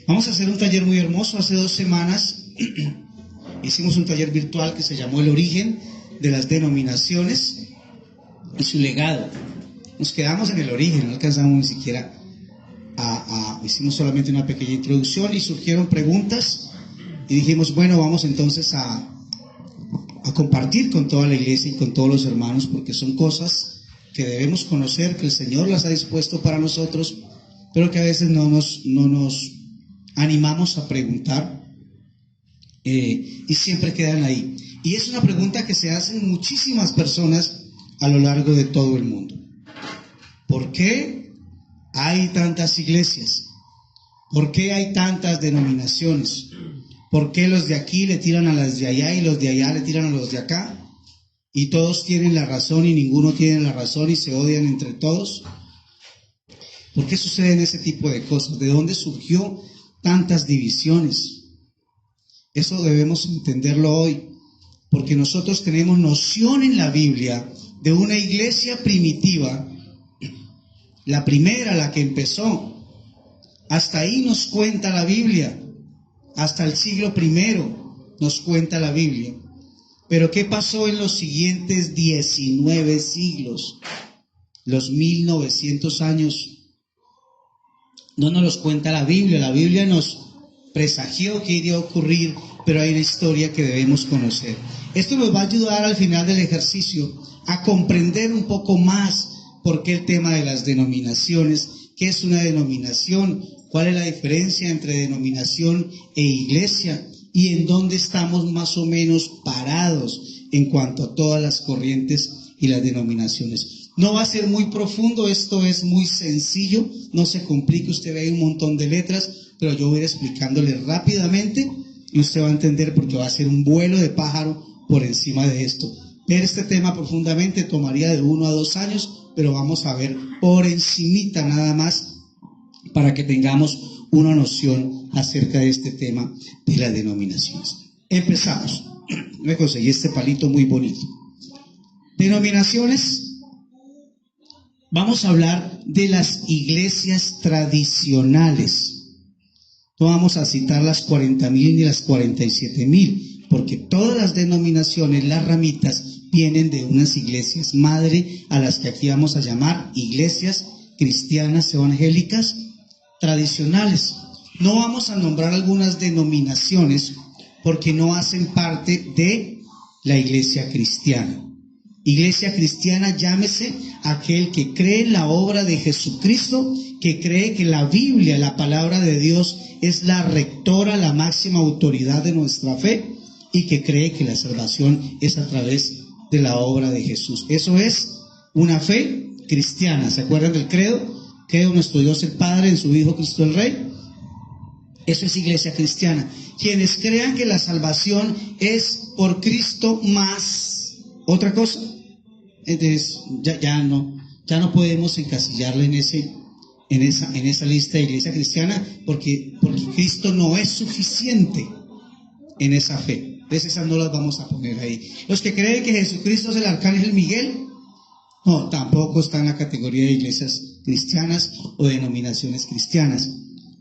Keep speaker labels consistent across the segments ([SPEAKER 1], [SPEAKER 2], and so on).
[SPEAKER 1] Vamos a hacer un taller muy hermoso. Hace 2 semanas hicimos un taller virtual que se llamó El origen de las denominaciones y su legado. Nos quedamos en el origen, no alcanzamos ni siquiera hicimos solamente una pequeña introducción y surgieron preguntas y dijimos, bueno, vamos entonces a compartir con toda la iglesia y con todos los hermanos, porque son cosas que debemos conocer, que el Señor las ha dispuesto para nosotros, pero que a veces no nos animamos a preguntar y siempre quedan ahí. Y es una pregunta que se hacen muchísimas personas a lo largo de todo el mundo. ¿Por qué hay tantas iglesias? ¿Por qué hay tantas denominaciones? ¿Por qué los de aquí le tiran a las de allá y los de allá le tiran a los de acá? Y todos tienen la razón y ninguno tiene la razón y se odian entre todos. ¿Por qué suceden ese tipo de cosas? ¿De dónde surgió tantas divisiones? Eso debemos entenderlo hoy, porque nosotros tenemos noción en la Biblia de una iglesia primitiva, la primera, la que empezó. Hasta ahí nos cuenta la Biblia, hasta el siglo I nos cuenta la Biblia. Pero ¿qué pasó en los siguientes 19 siglos? Los 1900 años. No nos los cuenta la Biblia nos presagió que iría a ocurrir, pero hay una historia que debemos conocer. Esto nos va a ayudar al final del ejercicio a comprender un poco más por qué el tema de las denominaciones, qué es una denominación, cuál es la diferencia entre denominación e iglesia y en dónde estamos más o menos parados en cuanto a todas las corrientes y las denominaciones. No va a ser muy profundo, esto es muy sencillo, no se complique, usted ve un montón de letras, pero yo voy a ir explicándole rápidamente y usted va a entender porque va a ser un vuelo de pájaro por encima de esto. Ver este tema profundamente tomaría de 1 a 2 años, pero vamos a ver por encimita nada más para que tengamos una noción acerca de este tema de las denominaciones. Empezamos. Me conseguí este palito muy bonito. Denominaciones. Vamos a hablar de las iglesias tradicionales. No vamos a citar las 40.000 ni las 47.000, porque todas las denominaciones, las ramitas, vienen de unas iglesias madre a las que aquí vamos a llamar iglesias cristianas evangélicas tradicionales. No vamos a nombrar algunas denominaciones porque no hacen parte de la iglesia cristiana. Iglesia cristiana, llámese aquel que cree en la obra de Jesucristo, que cree que la Biblia, la palabra de Dios, es la rectora, la máxima autoridad de nuestra fe y que cree que la salvación es a través de la obra de Jesús. Eso es una fe cristiana. ¿Se acuerdan del credo? Creo en nuestro Dios el Padre, en su Hijo Cristo el Rey. Eso es iglesia cristiana. Quienes crean que la salvación es por Cristo más otra cosa, entonces ya no podemos encasillarle en esa lista de iglesia cristiana porque Cristo no es suficiente en esa fe. Entonces esas no las vamos a poner ahí. Los que creen que Jesucristo es el arcángel Miguel, no, tampoco está en la categoría de iglesias cristianas o denominaciones cristianas.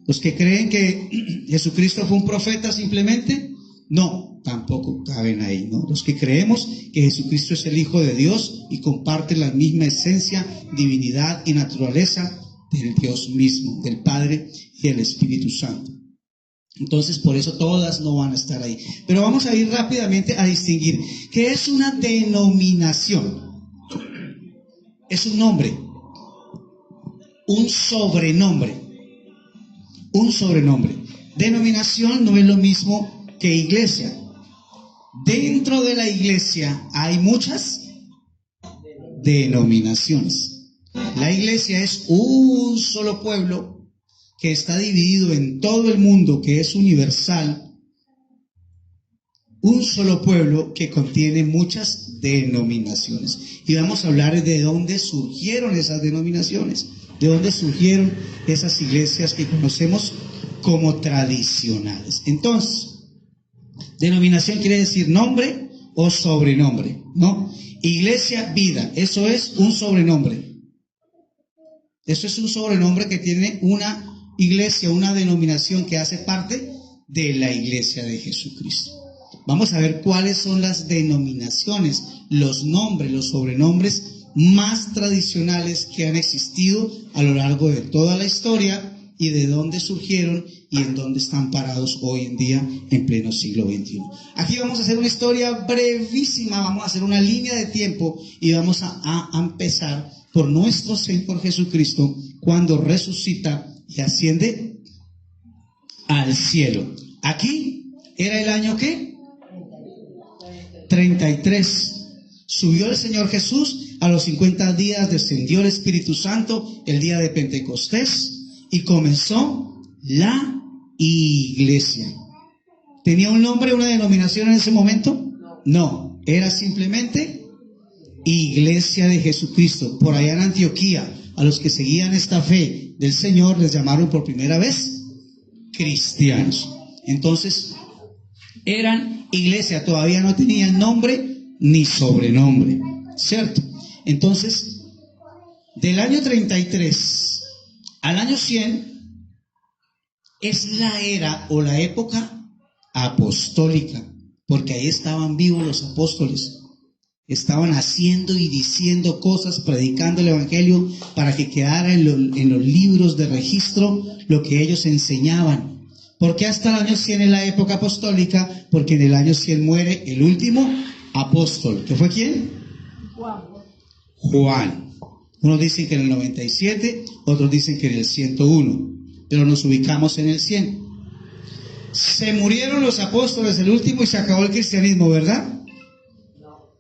[SPEAKER 1] Los que creen que Jesucristo fue un profeta simplemente, no, tampoco caben ahí, ¿no? Los que creemos que Jesucristo es el Hijo de Dios y comparte la misma esencia, divinidad y naturaleza del Dios mismo, del Padre y del Espíritu Santo. Entonces, por eso todas no van a estar ahí. Pero vamos a ir rápidamente a distinguir qué es una denominación. Es un nombre, un sobrenombre. Un sobrenombre. Denominación no es lo mismo que iglesia. Dentro de la iglesia hay muchas denominaciones. La iglesia es un solo pueblo que está dividido en todo el mundo, que es universal. Un solo pueblo que contiene muchas denominaciones. Y vamos a hablar de dónde surgieron esas denominaciones, de dónde surgieron esas iglesias que conocemos como tradicionales. Entonces, denominación quiere decir nombre o sobrenombre, ¿no? Iglesia Vida, eso es un sobrenombre. Eso es un sobrenombre que tiene una iglesia, una denominación que hace parte de la iglesia de Jesucristo. Vamos a ver cuáles son las denominaciones, los nombres, los sobrenombres más tradicionales que han existido a lo largo de toda la historia y de dónde surgieron y en dónde están parados hoy en día en pleno siglo XXI. Aquí vamos a hacer una historia brevísima, vamos a hacer una línea de tiempo y vamos a empezar por nuestro Señor Jesucristo cuando resucita y asciende al cielo. Aquí era el año ¿qué? 33. Subió el Señor Jesús, a los 50 días descendió el Espíritu Santo, el día de Pentecostés, y comenzó la iglesia. ¿Tenía un nombre, una denominación en ese momento? No, era simplemente Iglesia de Jesucristo. Por allá en Antioquía, a los que seguían esta fe del Señor les llamaron por primera vez cristianos. Entonces, eran iglesia, todavía no tenían nombre ni sobrenombre, ¿cierto? Entonces, del año 33 al año 100 es la era o la época apostólica, porque ahí estaban vivos los apóstoles, estaban haciendo y diciendo cosas, predicando el evangelio para que quedara en los libros de registro lo que ellos enseñaban. ¿Por qué hasta el año 100 es la época apostólica? Porque en el año 100 muere el último apóstol. ¿Que fue quién? Juan. Unos dicen que en el 97, otros dicen que en el 101, pero nos ubicamos en el 100. Se murieron los apóstoles el último y se acabó el cristianismo, ¿verdad?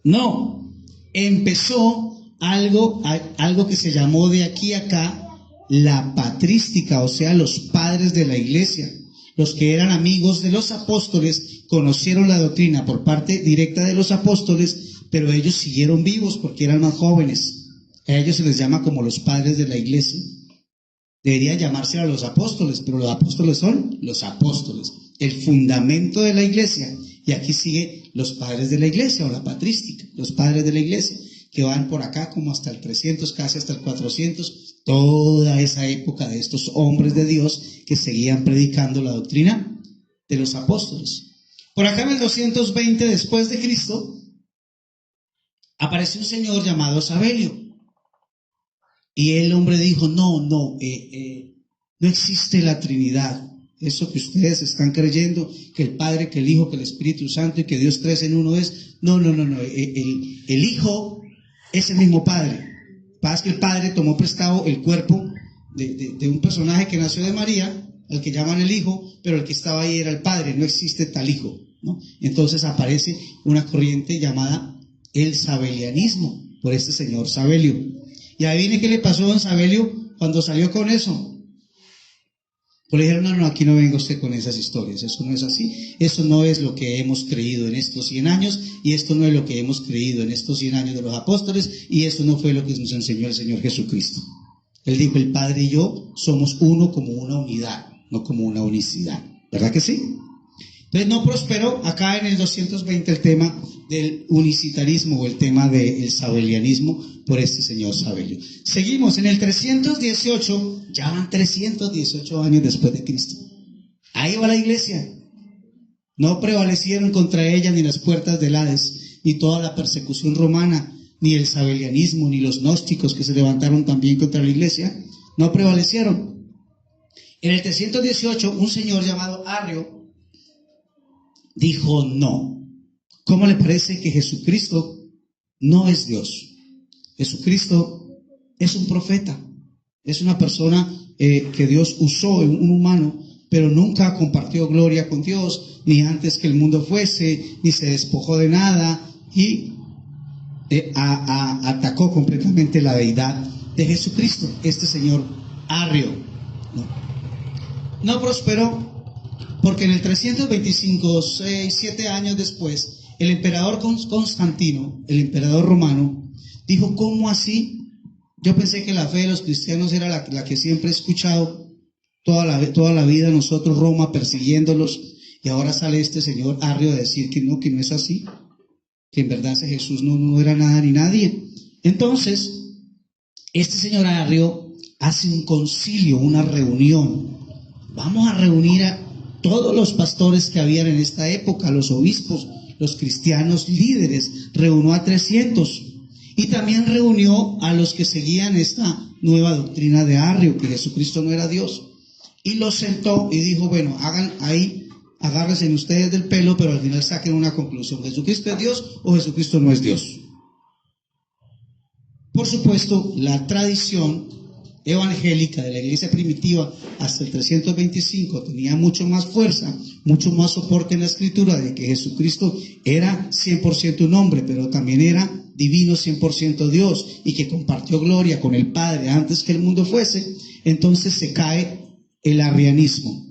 [SPEAKER 1] No. Empezó algo que se llamó de aquí a acá la patrística, o sea, los padres de la iglesia. Los que eran amigos de los apóstoles conocieron la doctrina por parte directa de los apóstoles, pero ellos siguieron vivos porque eran más jóvenes. A ellos se les llama como los padres de la iglesia. Debería llamarse a los apóstoles, pero los apóstoles son los apóstoles, el fundamento de la iglesia. Y aquí sigue los padres de la iglesia o la patrística, los padres de la iglesia, que van por acá como hasta el 300, casi hasta el 400, toda esa época de estos hombres de Dios que seguían predicando la doctrina de los apóstoles. Por acá en el 220 después de Cristo apareció un señor llamado Sabelio. Y el hombre dijo, no existe la Trinidad. Eso que ustedes están creyendo, que el Padre, que el Hijo, que el Espíritu Santo y que Dios tres en uno es. No. El Hijo es el mismo Padre. Lo que pasa es que el Padre tomó prestado el cuerpo de un personaje que nació de María, al que llaman el Hijo, pero el que estaba ahí era el Padre, no existe tal Hijo, ¿no? Entonces aparece una corriente llamada el sabelianismo, por este señor Sabelio. Y ahí viene qué le pasó a don Sabelio cuando salió con eso. Pues le dijeron, no, aquí no venga usted con esas historias, eso no es así, eso no es lo que hemos creído en estos 100 años, y esto no es lo que hemos creído en estos 100 años de los apóstoles, y esto no fue lo que nos enseñó el Señor Jesucristo. Él dijo, el Padre y yo somos uno como una unidad, no como una unicidad, ¿verdad que sí? Entonces no prosperó acá en el 220 el tema del unicitarismo o el tema del sabelianismo por este señor Sabelio. Seguimos en el 318, ya van 318 años después de Cristo. Ahí va la iglesia. No prevalecieron contra ella ni las puertas del Hades, ni toda la persecución romana, ni el sabelianismo, ni los gnósticos que se levantaron también contra la iglesia. No prevalecieron. En el 318, un señor llamado Arrio dijo no. ¿Cómo le parece que Jesucristo no es Dios? Jesucristo es un profeta, es una persona que Dios usó, un humano, pero nunca compartió gloria con Dios, ni antes que el mundo fuese, ni se despojó de nada, y atacó completamente la deidad de Jesucristo. Este señor Arrio no prosperó, porque en el 325, 6, 7 años después, el emperador Constantino, el emperador romano, dijo, ¿cómo así? Yo pensé que la fe de los cristianos era la que siempre he escuchado toda la vida, nosotros Roma persiguiéndolos, y ahora sale este señor Arrio a decir que no es así, que en verdad ese Jesús no era nada ni nadie. Entonces, este señor Arrio hace un concilio, una reunión, vamos a reunir a todos los pastores que habían en esta época, los obispos, los cristianos líderes, reunió a 300 y también reunió a los que seguían esta nueva doctrina de Arrio, que Jesucristo no era Dios, y los sentó y dijo, bueno, hagan ahí, agárrense ustedes del pelo, pero al final saquen una conclusión, ¿Jesucristo es Dios o Jesucristo no es Dios? Por supuesto, la tradición evangélica de la iglesia primitiva hasta el 325 tenía mucho más fuerza, mucho más soporte en la escritura de que Jesucristo era 100% un hombre, pero también era divino 100% Dios, y que compartió gloria con el Padre antes que el mundo fuese. Entonces se cae el arrianismo.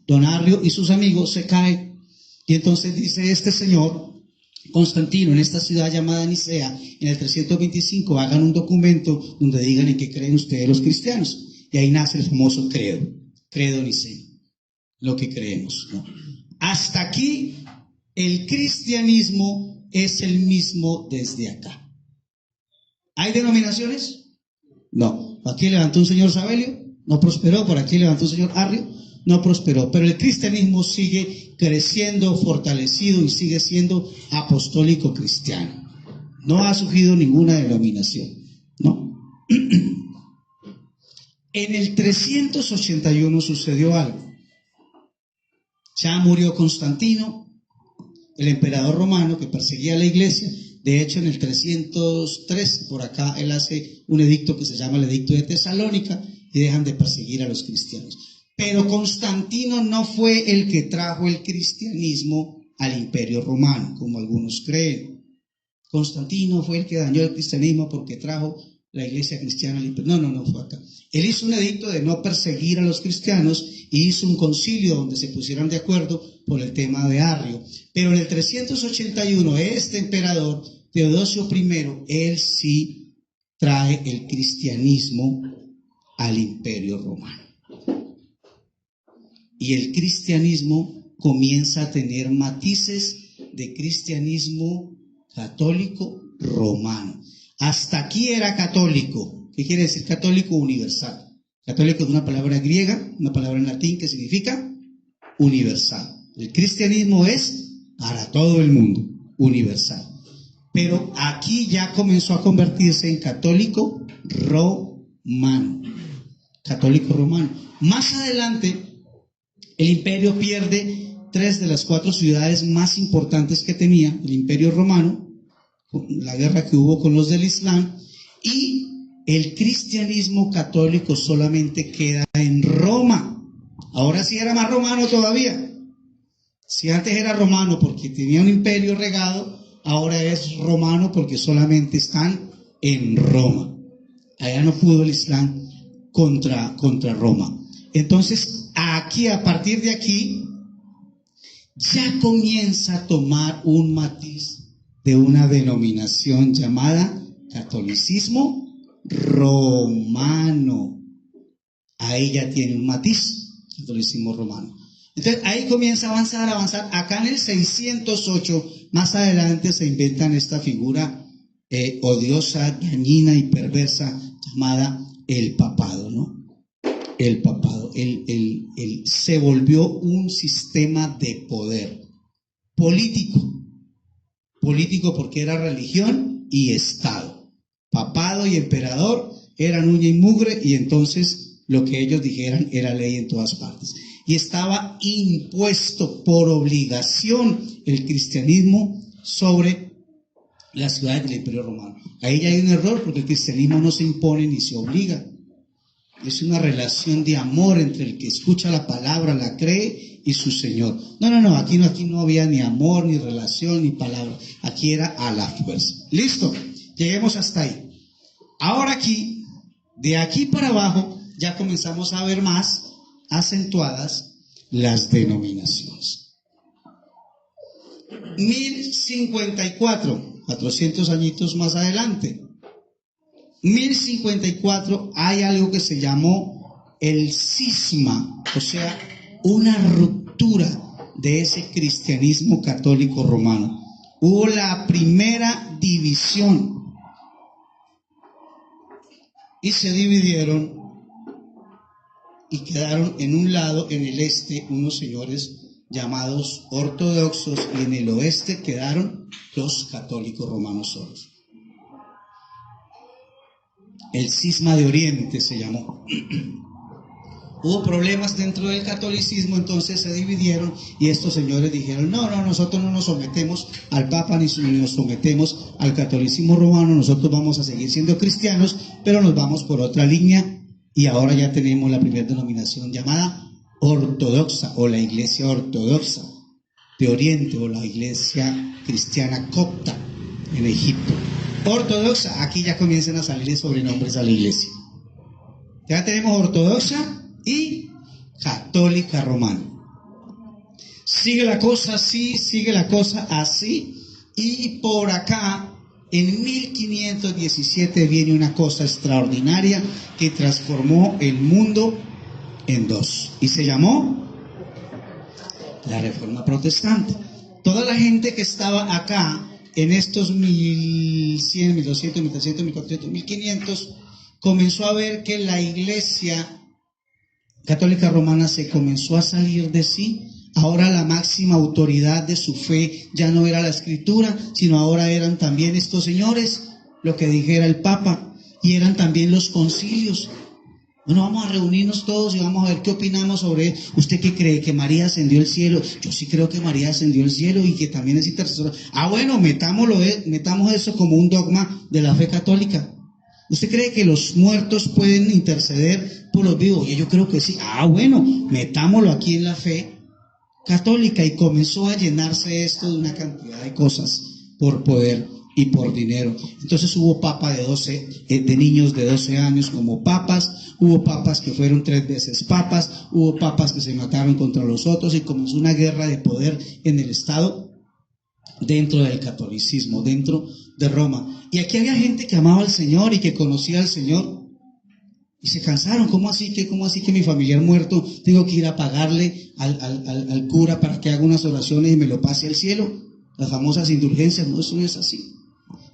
[SPEAKER 1] Don Arrio y sus amigos se caen, y entonces dice este señor Constantino, en esta ciudad llamada Nicea, en el 325, hagan un documento donde digan en qué creen ustedes los cristianos. Y ahí nace el famoso credo niceno, lo que creemos, ¿no? Hasta aquí el cristianismo es el mismo desde acá. ¿Hay denominaciones? No. ¿Aquí levantó un señor Sabelio? No prosperó. ¿Por aquí levantó un señor Arrio? No prosperó. Pero el cristianismo sigue creciendo, fortalecido, y sigue siendo apostólico cristiano. No ha surgido ninguna denominación, ¿no? En el 381 sucedió algo. Ya murió Constantino, el emperador romano que perseguía a la iglesia. De hecho, en el 303, por acá, él hace un edicto que se llama el Edicto de Tesalónica, y dejan de perseguir a los cristianos. Pero Constantino no fue el que trajo el cristianismo al Imperio Romano, como algunos creen. Constantino fue el que dañó el cristianismo porque trajo la iglesia cristiana al Imperio. No fue acá. Él hizo un edicto de no perseguir a los cristianos y hizo un concilio donde se pusieran de acuerdo por el tema de Arrio. Pero en el 381, este emperador, Teodosio I, él sí trae el cristianismo al Imperio Romano. Y el cristianismo comienza a tener matices de cristianismo católico romano. Hasta aquí era católico. ¿Qué quiere decir católico? Universal. Católico es una palabra griega, una palabra en latín que significa universal. El cristianismo es para todo el mundo, universal. Pero aquí ya comenzó a convertirse en católico romano. Católico romano. Más adelante, el imperio pierde 3 de las 4 ciudades más importantes que tenía el Imperio Romano, la guerra que hubo con los del Islam, y el cristianismo católico solamente queda en Roma. Ahora sí era más romano todavía. Si antes era romano porque tenía un imperio regado, ahora es romano porque solamente están en Roma. Allá no pudo el Islam contra Roma. Entonces, aquí, a partir de aquí, ya comienza a tomar un matiz de una denominación llamada catolicismo romano. Ahí ya tiene un matiz, catolicismo romano. Entonces, ahí comienza a avanzar. Acá en el 608, más adelante, se inventan esta figura odiosa, dañina y perversa llamada el papado, ¿no? El papado, se volvió un sistema de poder político porque era religión y Estado. Papado y emperador eran uña y mugre, y entonces lo que ellos dijeran era ley en todas partes. Y estaba impuesto por obligación el cristianismo sobre las ciudades del Imperio Romano. Ahí ya hay un error, porque el cristianismo no se impone ni se obliga. Es una relación de amor entre el que escucha la palabra, la cree, y su Señor. No, aquí no había ni amor, ni relación, ni palabra. Aquí era a la fuerza. Listo, lleguemos hasta ahí. Ahora aquí, de aquí para abajo, ya comenzamos a ver más acentuadas las denominaciones. 1054, 400 añitos más adelante. 1054 hay algo que se llamó el cisma, o sea, una ruptura de ese cristianismo católico romano. Hubo la primera división y se dividieron y quedaron en un lado, en el este, unos señores llamados ortodoxos, y en el oeste quedaron los católicos romanos solos. El cisma de Oriente se llamó. Hubo problemas dentro del catolicismo, entonces se dividieron y estos señores dijeron, no, nosotros no nos sometemos al Papa ni nos sometemos al catolicismo romano, nosotros vamos a seguir siendo cristianos, pero nos vamos por otra línea, y ahora ya tenemos la primera denominación llamada ortodoxa, o la iglesia ortodoxa de Oriente, o la iglesia cristiana copta en Egipto. Ortodoxa, aquí ya comienzan a salir sobrenombres a la iglesia. Ya tenemos ortodoxa y católica romana. Sigue la cosa así, sigue la cosa así, y por acá en 1517 viene una cosa extraordinaria que transformó el mundo en dos, y se llamó la Reforma Protestante. Toda la gente que estaba acá en estos 1100, 1200, 1300, 1400, 1500 comenzó a ver que la iglesia católica romana se comenzó a salir de sí. Ahora la máxima autoridad de su fe ya no era la escritura, sino ahora eran también estos señores, lo que dijera el Papa, y eran también los concilios. Bueno, vamos a reunirnos todos y vamos a ver qué opinamos sobre ¿usted qué cree? ¿Que María ascendió al cielo? Yo sí creo que María ascendió al cielo y que también es intercesora. Bueno, metamos eso como un dogma de la fe católica. ¿Usted cree que los muertos pueden interceder por los vivos? Yo creo que sí. Bueno, metámoslo aquí en la fe católica. Y comenzó a llenarse esto de una cantidad de cosas por poder y por dinero. Entonces hubo papas de niños de 12 años como papas, hubo papas que fueron 3 veces papas, hubo papas que se mataron contra los otros, y comenzó una guerra de poder en el Estado dentro del catolicismo, dentro de Roma. Y aquí había gente que amaba al Señor y que conocía al Señor, y se cansaron. ¿Cómo así que mi familiar muerto tengo que ir a pagarle al cura para que haga unas oraciones y me lo pase al cielo? Las famosas indulgencias. No, eso no es así.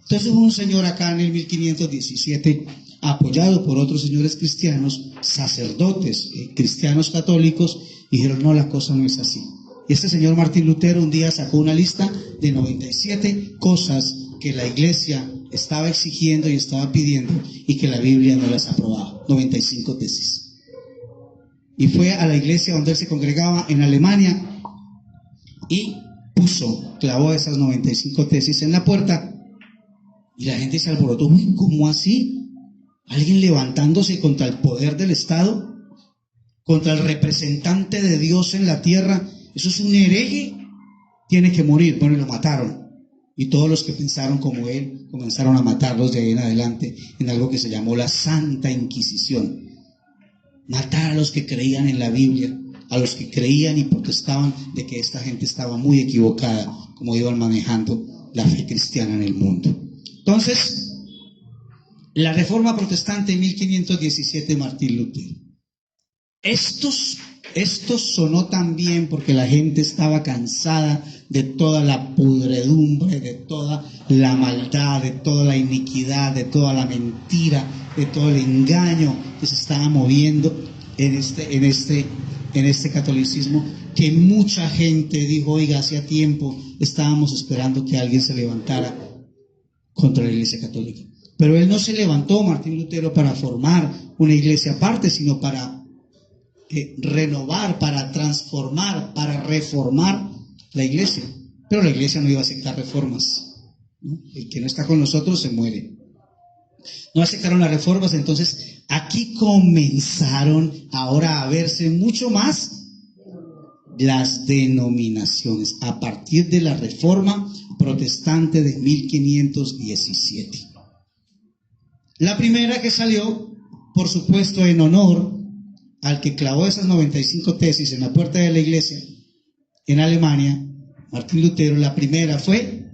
[SPEAKER 1] Entonces hubo un señor acá en el 1517, apoyado por otros señores cristianos, sacerdotes cristianos católicos, y dijeron, no, la cosa no es así. Y este señor Martín Lutero un día sacó una lista de 97 cosas que la iglesia estaba exigiendo y estaba pidiendo y que la Biblia no las aprobaba. 95 tesis. Y fue a la iglesia donde él se congregaba en Alemania y clavó esas 95 tesis en la puerta, y la gente se alborotó. Uy, ¿cómo así? ¿Alguien levantándose contra el poder del Estado? ¿Contra el representante de Dios en la tierra? Eso es un hereje, tiene que morir. Bueno, y lo mataron. Y todos los que pensaron como él comenzaron a matarlos de ahí en adelante, en algo que se llamó la Santa Inquisición. Matar a los que creían en la Biblia, a los que creían y protestaban de que esta gente estaba muy equivocada, como iban manejando la fe cristiana en el mundo. Entonces, la Reforma Protestante en 1517, Martín Lutero. Esto sonó tan bien porque la gente estaba cansada de toda la pudredumbre, de toda la maldad, de toda la iniquidad, de toda la mentira, de todo el engaño que se estaba moviendo en este catolicismo, que mucha gente dijo, oiga, hacía tiempo estábamos esperando que alguien se levantara contra la Iglesia Católica. Pero él no se levantó, Martín Lutero, para formar una iglesia aparte, sino para renovar, para transformar, para reformar la iglesia. Pero la iglesia no iba a aceptar reformas, ¿no? El que no está con nosotros se muere. No aceptaron las reformas. Entonces aquí comenzaron ahora a verse mucho más las denominaciones a partir de la Reforma Protestante de 1517. La primera que salió, por supuesto, en honor al que clavó esas 95 tesis en la puerta de la iglesia en Alemania, Martín Lutero. La primera fue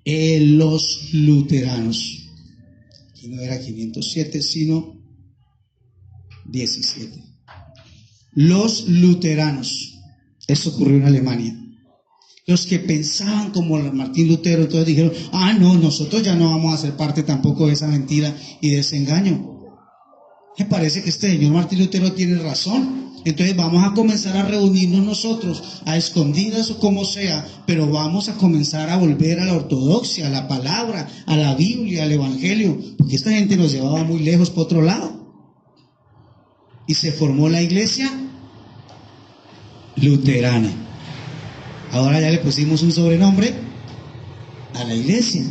[SPEAKER 1] los luteranos. Aquí no era 507, sino 17. Los luteranos. Eso ocurrió en Alemania. Los que pensaban como Martín Lutero, entonces dijeron, no, nosotros ya no vamos a ser parte tampoco de esa mentira y de ese engaño. Me parece que este señor Martín Lutero tiene razón. Entonces vamos a comenzar a reunirnos nosotros, a escondidas o como sea, pero vamos a comenzar a volver a la ortodoxia, a la palabra, a la Biblia, al Evangelio, porque esta gente nos llevaba muy lejos por otro lado. Y se formó la iglesia luterana. Ahora ya le pusimos un sobrenombre a la iglesia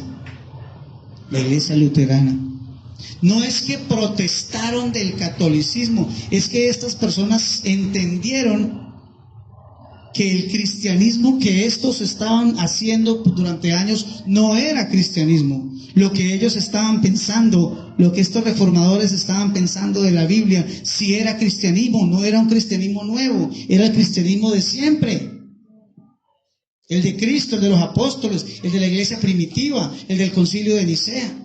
[SPEAKER 1] luterana. No es que protestaron del catolicismo, es que estas personas entendieron que el cristianismo que estos estaban haciendo durante años no era cristianismo. Lo que ellos estaban pensando, lo que estos reformadores estaban pensando de la Biblia, si era cristianismo, no era un cristianismo nuevo, era el cristianismo de siempre. El de Cristo, el de los apóstoles, el de la iglesia primitiva, el del concilio de Nicea.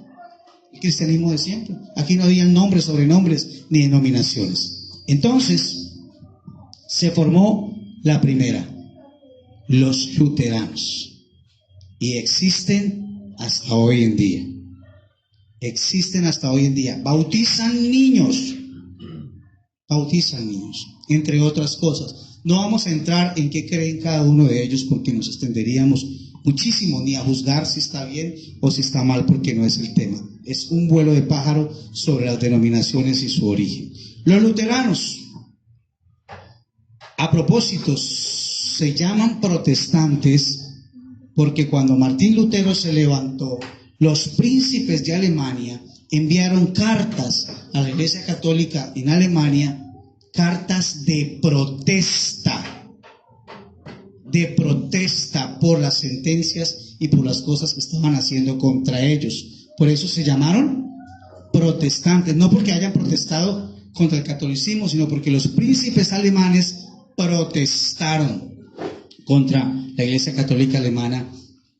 [SPEAKER 1] El cristianismo de siempre. Aquí no había nombres, sobrenombres, ni denominaciones. Entonces, se formó la primera, los luteranos. Y existen hasta hoy en día. Existen hasta hoy en día. Bautizan niños, entre otras cosas. No vamos a entrar en qué creen cada uno de ellos porque nos extenderíamos muchísimo, ni a juzgar si está bien o si está mal, porque no es el tema. Es un vuelo de pájaro sobre las denominaciones y su origen. Los luteranos, a propósito, se llaman protestantes porque cuando Martín Lutero se levantó, los príncipes de Alemania enviaron cartas a la Iglesia Católica en Alemania, cartas de protesta por las sentencias y por las cosas que estaban haciendo contra ellos. Por eso se llamaron protestantes, no porque hayan protestado contra el catolicismo, sino porque los príncipes alemanes protestaron contra la Iglesia Católica Alemana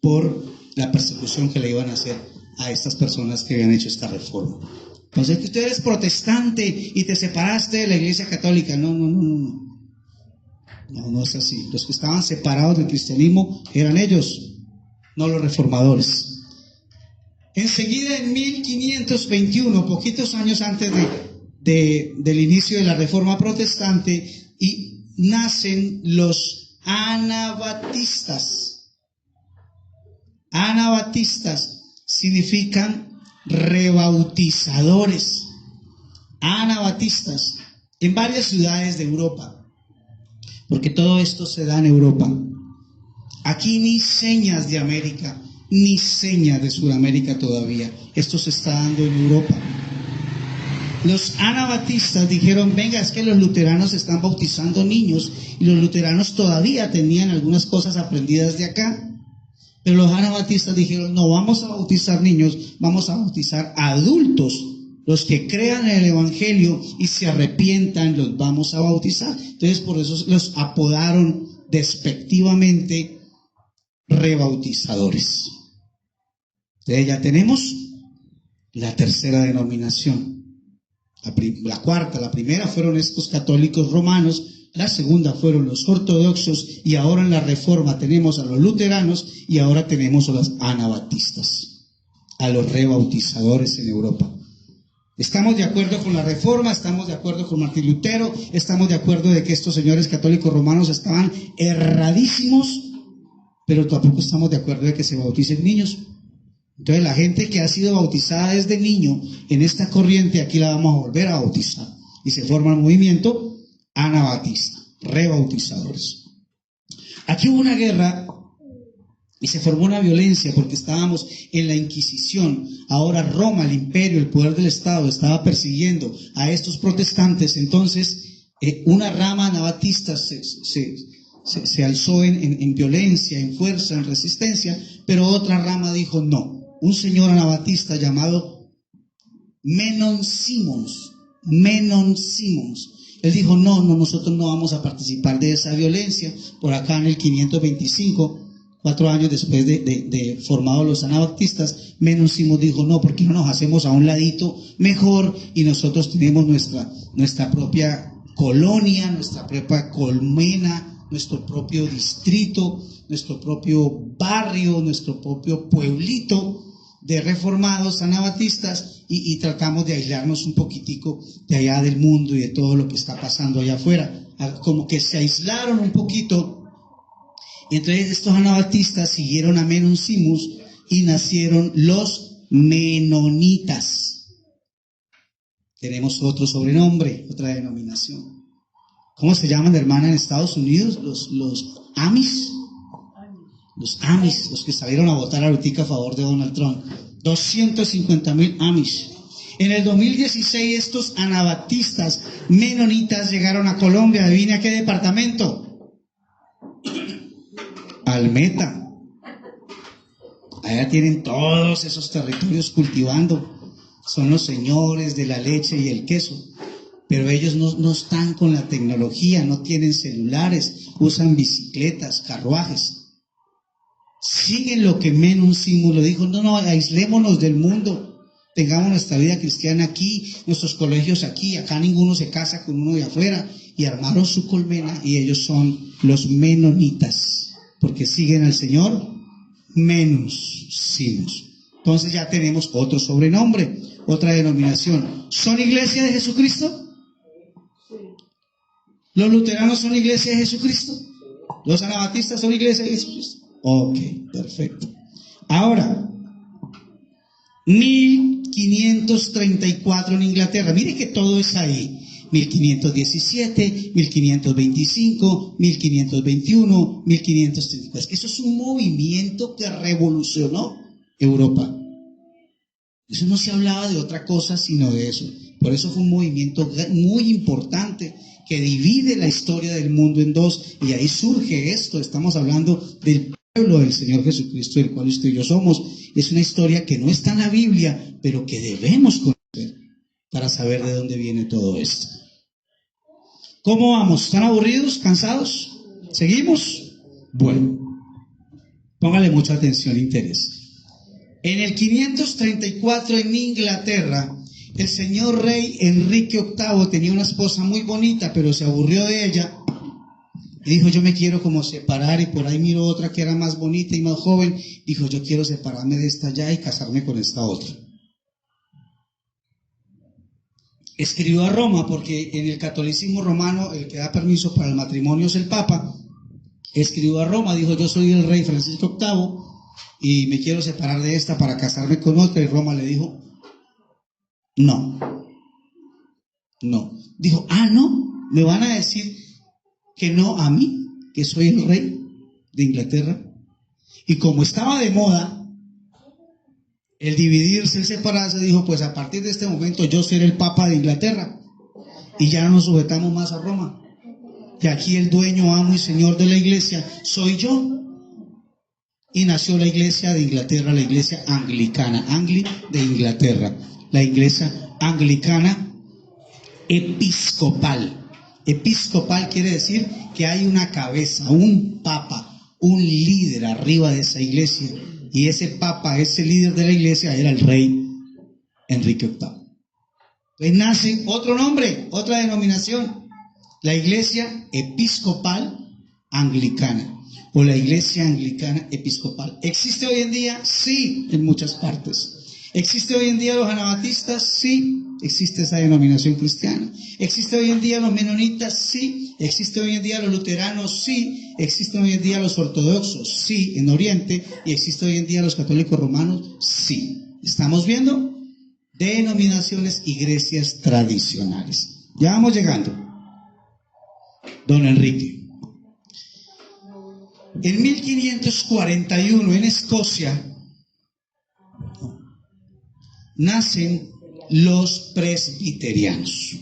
[SPEAKER 1] por la persecución que le iban a hacer a estas personas que habían hecho esta reforma. Entonces, que tú eres protestante y te separaste de la Iglesia Católica. No es así. Los que estaban separados del cristianismo eran ellos, no los reformadores. Enseguida, en 1521, poquitos años antes del inicio de la Reforma Protestante, y nacen los anabatistas. Anabatistas significan rebautizadores. Anabatistas en varias ciudades de Europa, porque todo esto se da en Europa. Aquí ni señas de América, ni señas de Sudamérica todavía. Esto se está dando en Europa. Los anabatistas dijeron: venga, es que los luteranos están bautizando niños, y los luteranos todavía tenían algunas cosas aprendidas de acá. Pero los anabatistas dijeron: no vamos a bautizar niños, vamos a bautizar adultos. Los que crean en el Evangelio y se arrepientan, los vamos a bautizar. Entonces, por eso los apodaron despectivamente rebautizadores. Entonces, ya tenemos la tercera denominación. La cuarta, la primera fueron estos católicos romanos, la segunda fueron los ortodoxos, y ahora en la Reforma tenemos a los luteranos, y ahora tenemos a los anabatistas, a los rebautizadores en Europa. Estamos de acuerdo con la Reforma, estamos de acuerdo con Martín Lutero, estamos de acuerdo de que estos señores católicos romanos estaban erradísimos, pero tampoco estamos de acuerdo de que se bauticen niños. Entonces, la gente que ha sido bautizada desde niño en esta corriente, aquí la vamos a volver a bautizar, y se forma el movimiento anabatista, rebautizadores. Aquí hubo una guerra y se formó una violencia porque estábamos en la Inquisición. Ahora Roma, el imperio, el poder del Estado, estaba persiguiendo a estos protestantes. Entonces, una rama anabatista se alzó en violencia, en fuerza, en resistencia, pero otra rama dijo no. Un señor anabatista llamado Menon Simons, él dijo: no, nosotros no vamos a participar de esa violencia. Por acá en el 525, 4 años después de formados los anabatistas, Menon Simons dijo: no, ¿por qué no nos hacemos a un ladito mejor y nosotros tenemos nuestra propia colonia, nuestra propia colmena, nuestro propio distrito, nuestro propio barrio, nuestro propio pueblito de reformados, anabatistas, y tratamos de aislarnos un poquitico de allá del mundo y de todo lo que está pasando allá afuera. Como que se aislaron un poquito, y entonces estos anabatistas siguieron a Menón Simus y nacieron los menonitas. Tenemos otro sobrenombre, otra denominación. ¿Cómo se llaman, hermana, en Estados Unidos? Los Amish. Los Amish, los que salieron a votar ahorita a favor de Donald Trump. 250,000 Amish. En el 2016 estos anabatistas menonitas llegaron a Colombia. ¿Adivina a qué departamento? Al Meta. Allá tienen todos esos territorios cultivando. Son los señores de la leche y el queso. Pero ellos no están con la tecnología, no tienen celulares, usan bicicletas, carruajes. Siguen lo que Menón Simus le dijo: no, aislémonos del mundo, tengamos nuestra vida cristiana aquí, nuestros colegios aquí, acá ninguno se casa con uno de afuera. Y armaron su colmena, y ellos son los menonitas, porque siguen al Señor Menón Simus. Entonces ya tenemos otro sobrenombre, otra denominación. ¿Son iglesia de Jesucristo? ¿Los luteranos son iglesia de Jesucristo? ¿Los anabatistas son iglesia de Jesucristo? Ok, perfecto. Ahora, 1534 en Inglaterra. Mire que todo es ahí. 1517, 1525, 1521, 1534. Eso es un movimiento que revolucionó Europa. Eso no se hablaba de otra cosa sino de eso. Por eso fue un movimiento muy importante que divide la historia del mundo en dos, y ahí surge esto. Estamos hablando del pueblo del Señor Jesucristo, del cual usted y yo somos. Es una historia que no está en la Biblia, pero que debemos conocer para saber de dónde viene todo esto. ¿Cómo vamos? ¿Están aburridos? ¿Cansados? ¿Seguimos? Bueno, póngale mucha atención e interés. En el 534 en Inglaterra, el señor rey Enrique VIII tenía una esposa muy bonita, pero se aburrió de ella y dijo: yo me quiero como separar. Y por ahí miró otra que era más bonita y más joven. Dijo: yo quiero separarme de esta ya y casarme con esta otra. Escribió a Roma, porque en el catolicismo romano el que da permiso para el matrimonio es el Papa. Escribió a Roma, dijo: yo soy el rey Francisco VIII y me quiero separar de esta para casarme con otra. Y Roma le dijo: no. Dijo: no, me van a decir que no a mí, que soy el rey de Inglaterra. Y como estaba de moda el dividirse, el separarse, dijo: pues a partir de este momento yo seré el Papa de Inglaterra, y ya no nos sujetamos más a Roma, que aquí el dueño, amo y señor de la iglesia soy yo. Y nació la iglesia de Inglaterra, la iglesia anglicana, de Inglaterra, la iglesia anglicana episcopal. Episcopal quiere decir que hay una cabeza, un papa, un líder arriba de esa iglesia, y ese papa, ese líder de la iglesia era el rey Enrique VIII. Entonces nace otro nombre, otra denominación, la iglesia episcopal anglicana, o la iglesia anglicana episcopal. ¿Existe hoy en día? Sí, en muchas partes. ¿Existe hoy en día los anabatistas? Sí, existe esa denominación cristiana. ¿Existe hoy en día los menonitas? Sí. ¿Existe hoy en día los luteranos? Sí. ¿Existen hoy en día los ortodoxos? Sí, en Oriente. ¿Y existe hoy en día los católicos romanos? Sí. ¿Estamos viendo? Denominaciones, iglesias tradicionales. Ya vamos llegando. Don Enrique. En 1541 en Escocia nacen los presbiterianos.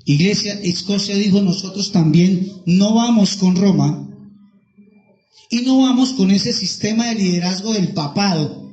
[SPEAKER 1] Iglesia Escocia dijo: nosotros también no vamos con Roma y no vamos con ese sistema de liderazgo del papado,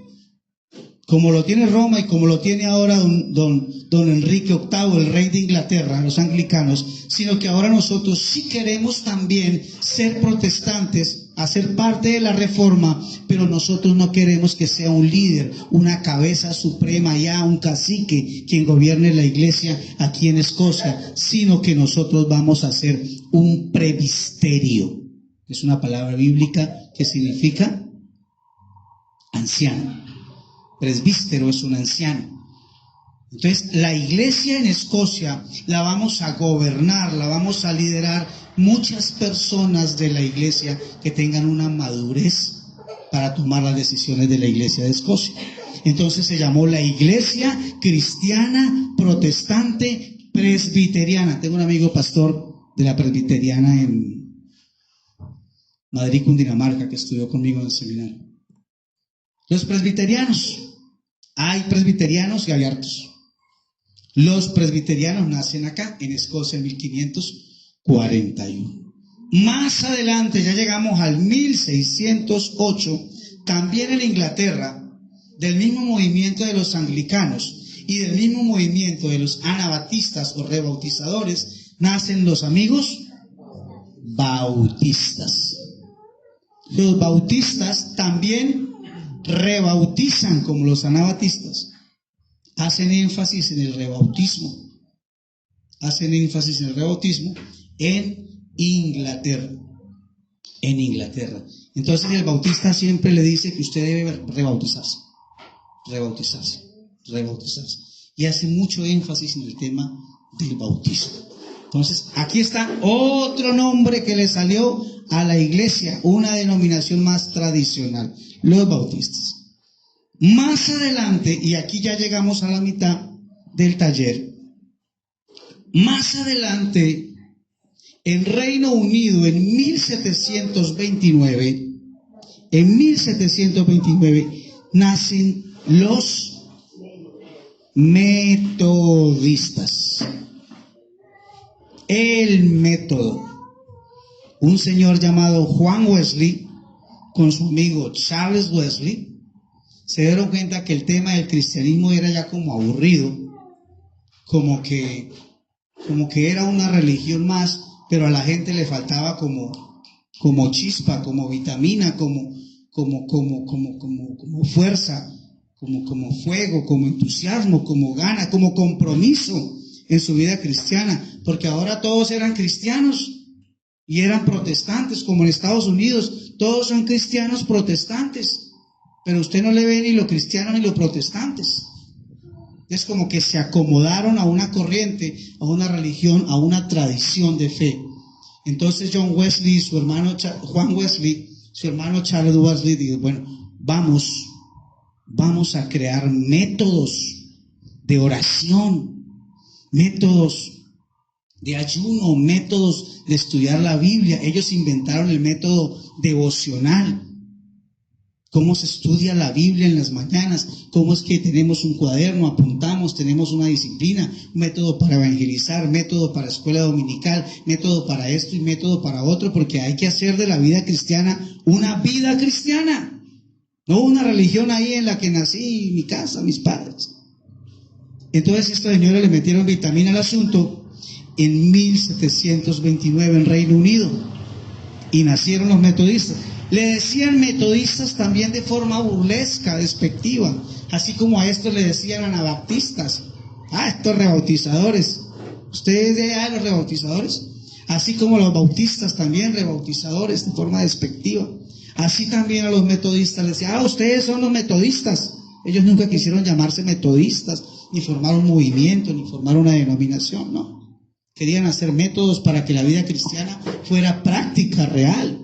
[SPEAKER 1] como lo tiene Roma y como lo tiene ahora don Enrique VIII, el rey de Inglaterra, los anglicanos, sino que ahora nosotros sí queremos también ser protestantes, hacer parte de la reforma, pero nosotros no queremos que sea un líder, una cabeza suprema, ya un cacique, quien gobierne la iglesia aquí en Escocia, sino que nosotros vamos a ser un presbiterio. Es una palabra bíblica que significa anciano. presbítero es un anciano. Entonces, la iglesia en Escocia la vamos a gobernar, la vamos a liderar muchas personas de la iglesia que tengan una madurez para tomar las decisiones de la iglesia de Escocia. Entonces se llamó la Iglesia Cristiana Protestante Presbiteriana. Tengo un amigo pastor de la Presbiteriana en Madrid, Cundinamarca, que estudió conmigo en el seminario. Los presbiterianos, hay presbiterianos y hay hartos. Los presbiterianos nacen acá, en Escocia, en 1541. Más adelante, ya llegamos al 1608, también en Inglaterra, del mismo movimiento de los anglicanos y del mismo movimiento de los anabatistas o rebautizadores, nacen los amigos bautistas. Los bautistas también rebautizan como los anabatistas. Hacen énfasis en el rebautismo. Hacen énfasis en el rebautismo en Inglaterra. En Inglaterra. Entonces el bautista siempre le dice que usted debe rebautizarse. Rebautizarse. Rebautizarse. Y hace mucho énfasis en el tema del bautismo. Entonces, aquí está otro nombre que le salió a la iglesia, una denominación más tradicional, los bautistas. Más adelante, y aquí ya llegamos a la mitad del taller, más adelante, en Reino Unido, en 1729, nacen los metodistas. El método. Un señor llamado Juan Wesley, con su amigo Charles Wesley, se dieron cuenta que el tema del cristianismo era ya como aburrido, como que era una religión más, pero a la gente le faltaba como chispa, como vitamina, como fuerza, como fuego, como entusiasmo, como gana, como compromiso en su vida cristiana, porque ahora todos eran cristianos y eran protestantes, como en Estados Unidos, todos son cristianos protestantes, pero usted no le ve ni lo cristiano ni lo protestantes. Es como que se acomodaron a una corriente, a una religión, a una tradición de fe. Entonces John Wesley y su hermano Juan Wesley, su hermano Charles Wesley, dijo, bueno, vamos a crear métodos de oración, métodos de ayuno, métodos de estudiar la Biblia. Ellos inventaron el método devocional. Cómo se estudia la Biblia en las mañanas, cómo es que tenemos un cuaderno, apuntamos, tenemos una disciplina, un método para evangelizar, método para escuela dominical, método para esto y método para otro, porque hay que hacer de la vida cristiana una vida cristiana, no una religión ahí en la que nací, mi casa, mis padres. Entonces estos señores le metieron vitamina al asunto en 1729 en Reino Unido y nacieron los metodistas. Le decían metodistas también de forma burlesca, despectiva, así como a estos le decían anabaptistas. Estos rebautizadores. ¿Ustedes de los rebautizadores? Así como los bautistas también rebautizadores de forma despectiva. Así también a los metodistas les decían, ustedes son los metodistas. Ellos nunca quisieron llamarse metodistas, ni formar un movimiento, ni formar una denominación, no. Querían hacer métodos para que la vida cristiana fuera práctica, real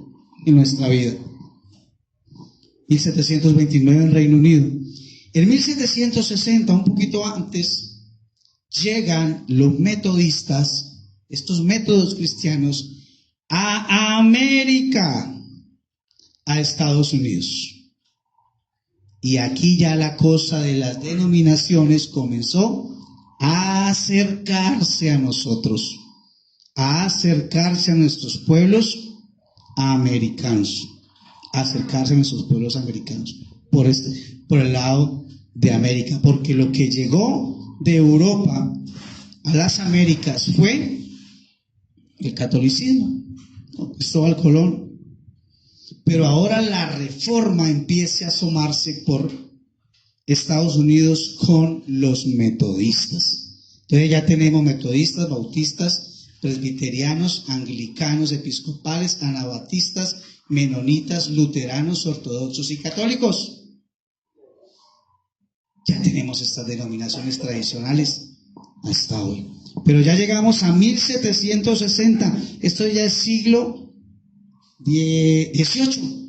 [SPEAKER 1] en nuestra vida. 1729 en Reino Unido. En 1760, un poquito antes, llegan los metodistas, estos métodos cristianos, a América, a Estados Unidos. Y aquí ya la cosa de las denominaciones comenzó a acercarse a nosotros, a acercarse a nuestros pueblos americanos, acercarse a nuestros pueblos americanos, por el lado de América, porque lo que llegó de Europa a las Américas fue el catolicismo, Cristóbal Colón. Pero ahora la reforma empieza a asomarse por Estados Unidos con los metodistas. Entonces ya tenemos metodistas, bautistas, presbiterianos, anglicanos, episcopales, anabatistas, menonitas, luteranos, ortodoxos y católicos. Ya tenemos estas denominaciones tradicionales hasta hoy. Pero ya llegamos a 1760. Esto ya es siglo XVIII.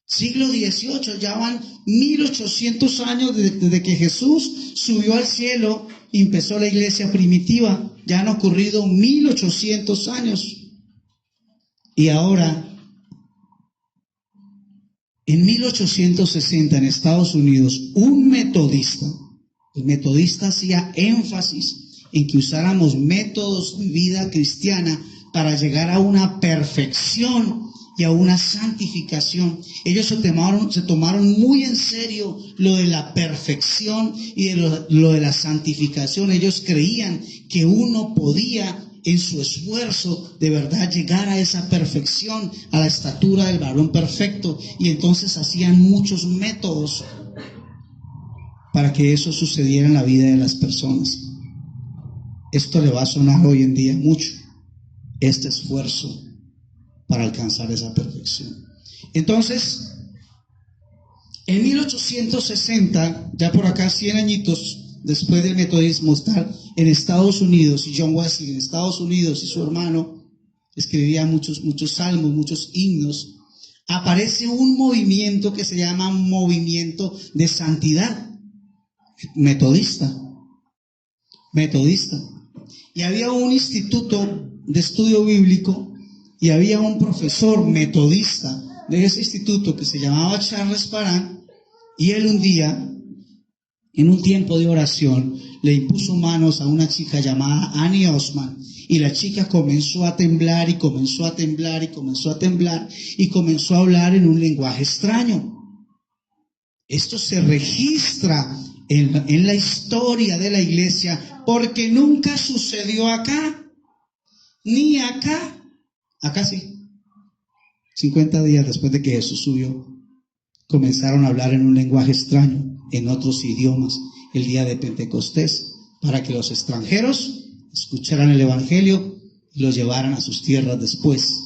[SPEAKER 1] Siglo XVIII, ya van 1800 años desde que Jesús subió al cielo y empezó la iglesia primitiva. Ya han ocurrido 1800 años. Y ahora, en 1860 en Estados Unidos, un metodista, el metodista hacía énfasis en que usáramos métodos de vida cristiana para llegar a una perfección y a una santificación. Ellos se tomaron muy en serio lo de la perfección y lo de la santificación. Ellos creían que uno podía, en su esfuerzo, de verdad llegar a esa perfección, a la estatura del varón perfecto, y entonces hacían muchos métodos para que eso sucediera en la vida de las personas. Esto le va a sonar hoy en día mucho, este esfuerzo para alcanzar esa perfección. Entonces, en 1860, ya por acá 100 añitos después del metodismo, estar en Estados Unidos, y John Wesley en Estados Unidos y su hermano escribía muchos salmos, muchos himnos, aparece un movimiento que se llama movimiento de santidad, metodista. Y había un instituto de estudio bíblico y había un profesor metodista de ese instituto que se llamaba Charles Parham, y él un día, en un tiempo de oración, le impuso manos a una chica llamada Annie Osman, y la chica comenzó a temblar y comenzó a temblar y comenzó a temblar y comenzó a hablar en un lenguaje extraño. Esto se registra en la historia de la iglesia porque nunca sucedió acá, ni acá. Acá sí. 50 días después de que Jesús subió, comenzaron a hablar en un lenguaje extraño, en otros idiomas, el día de Pentecostés, para que los extranjeros escucharan el evangelio y los llevaran a sus tierras después.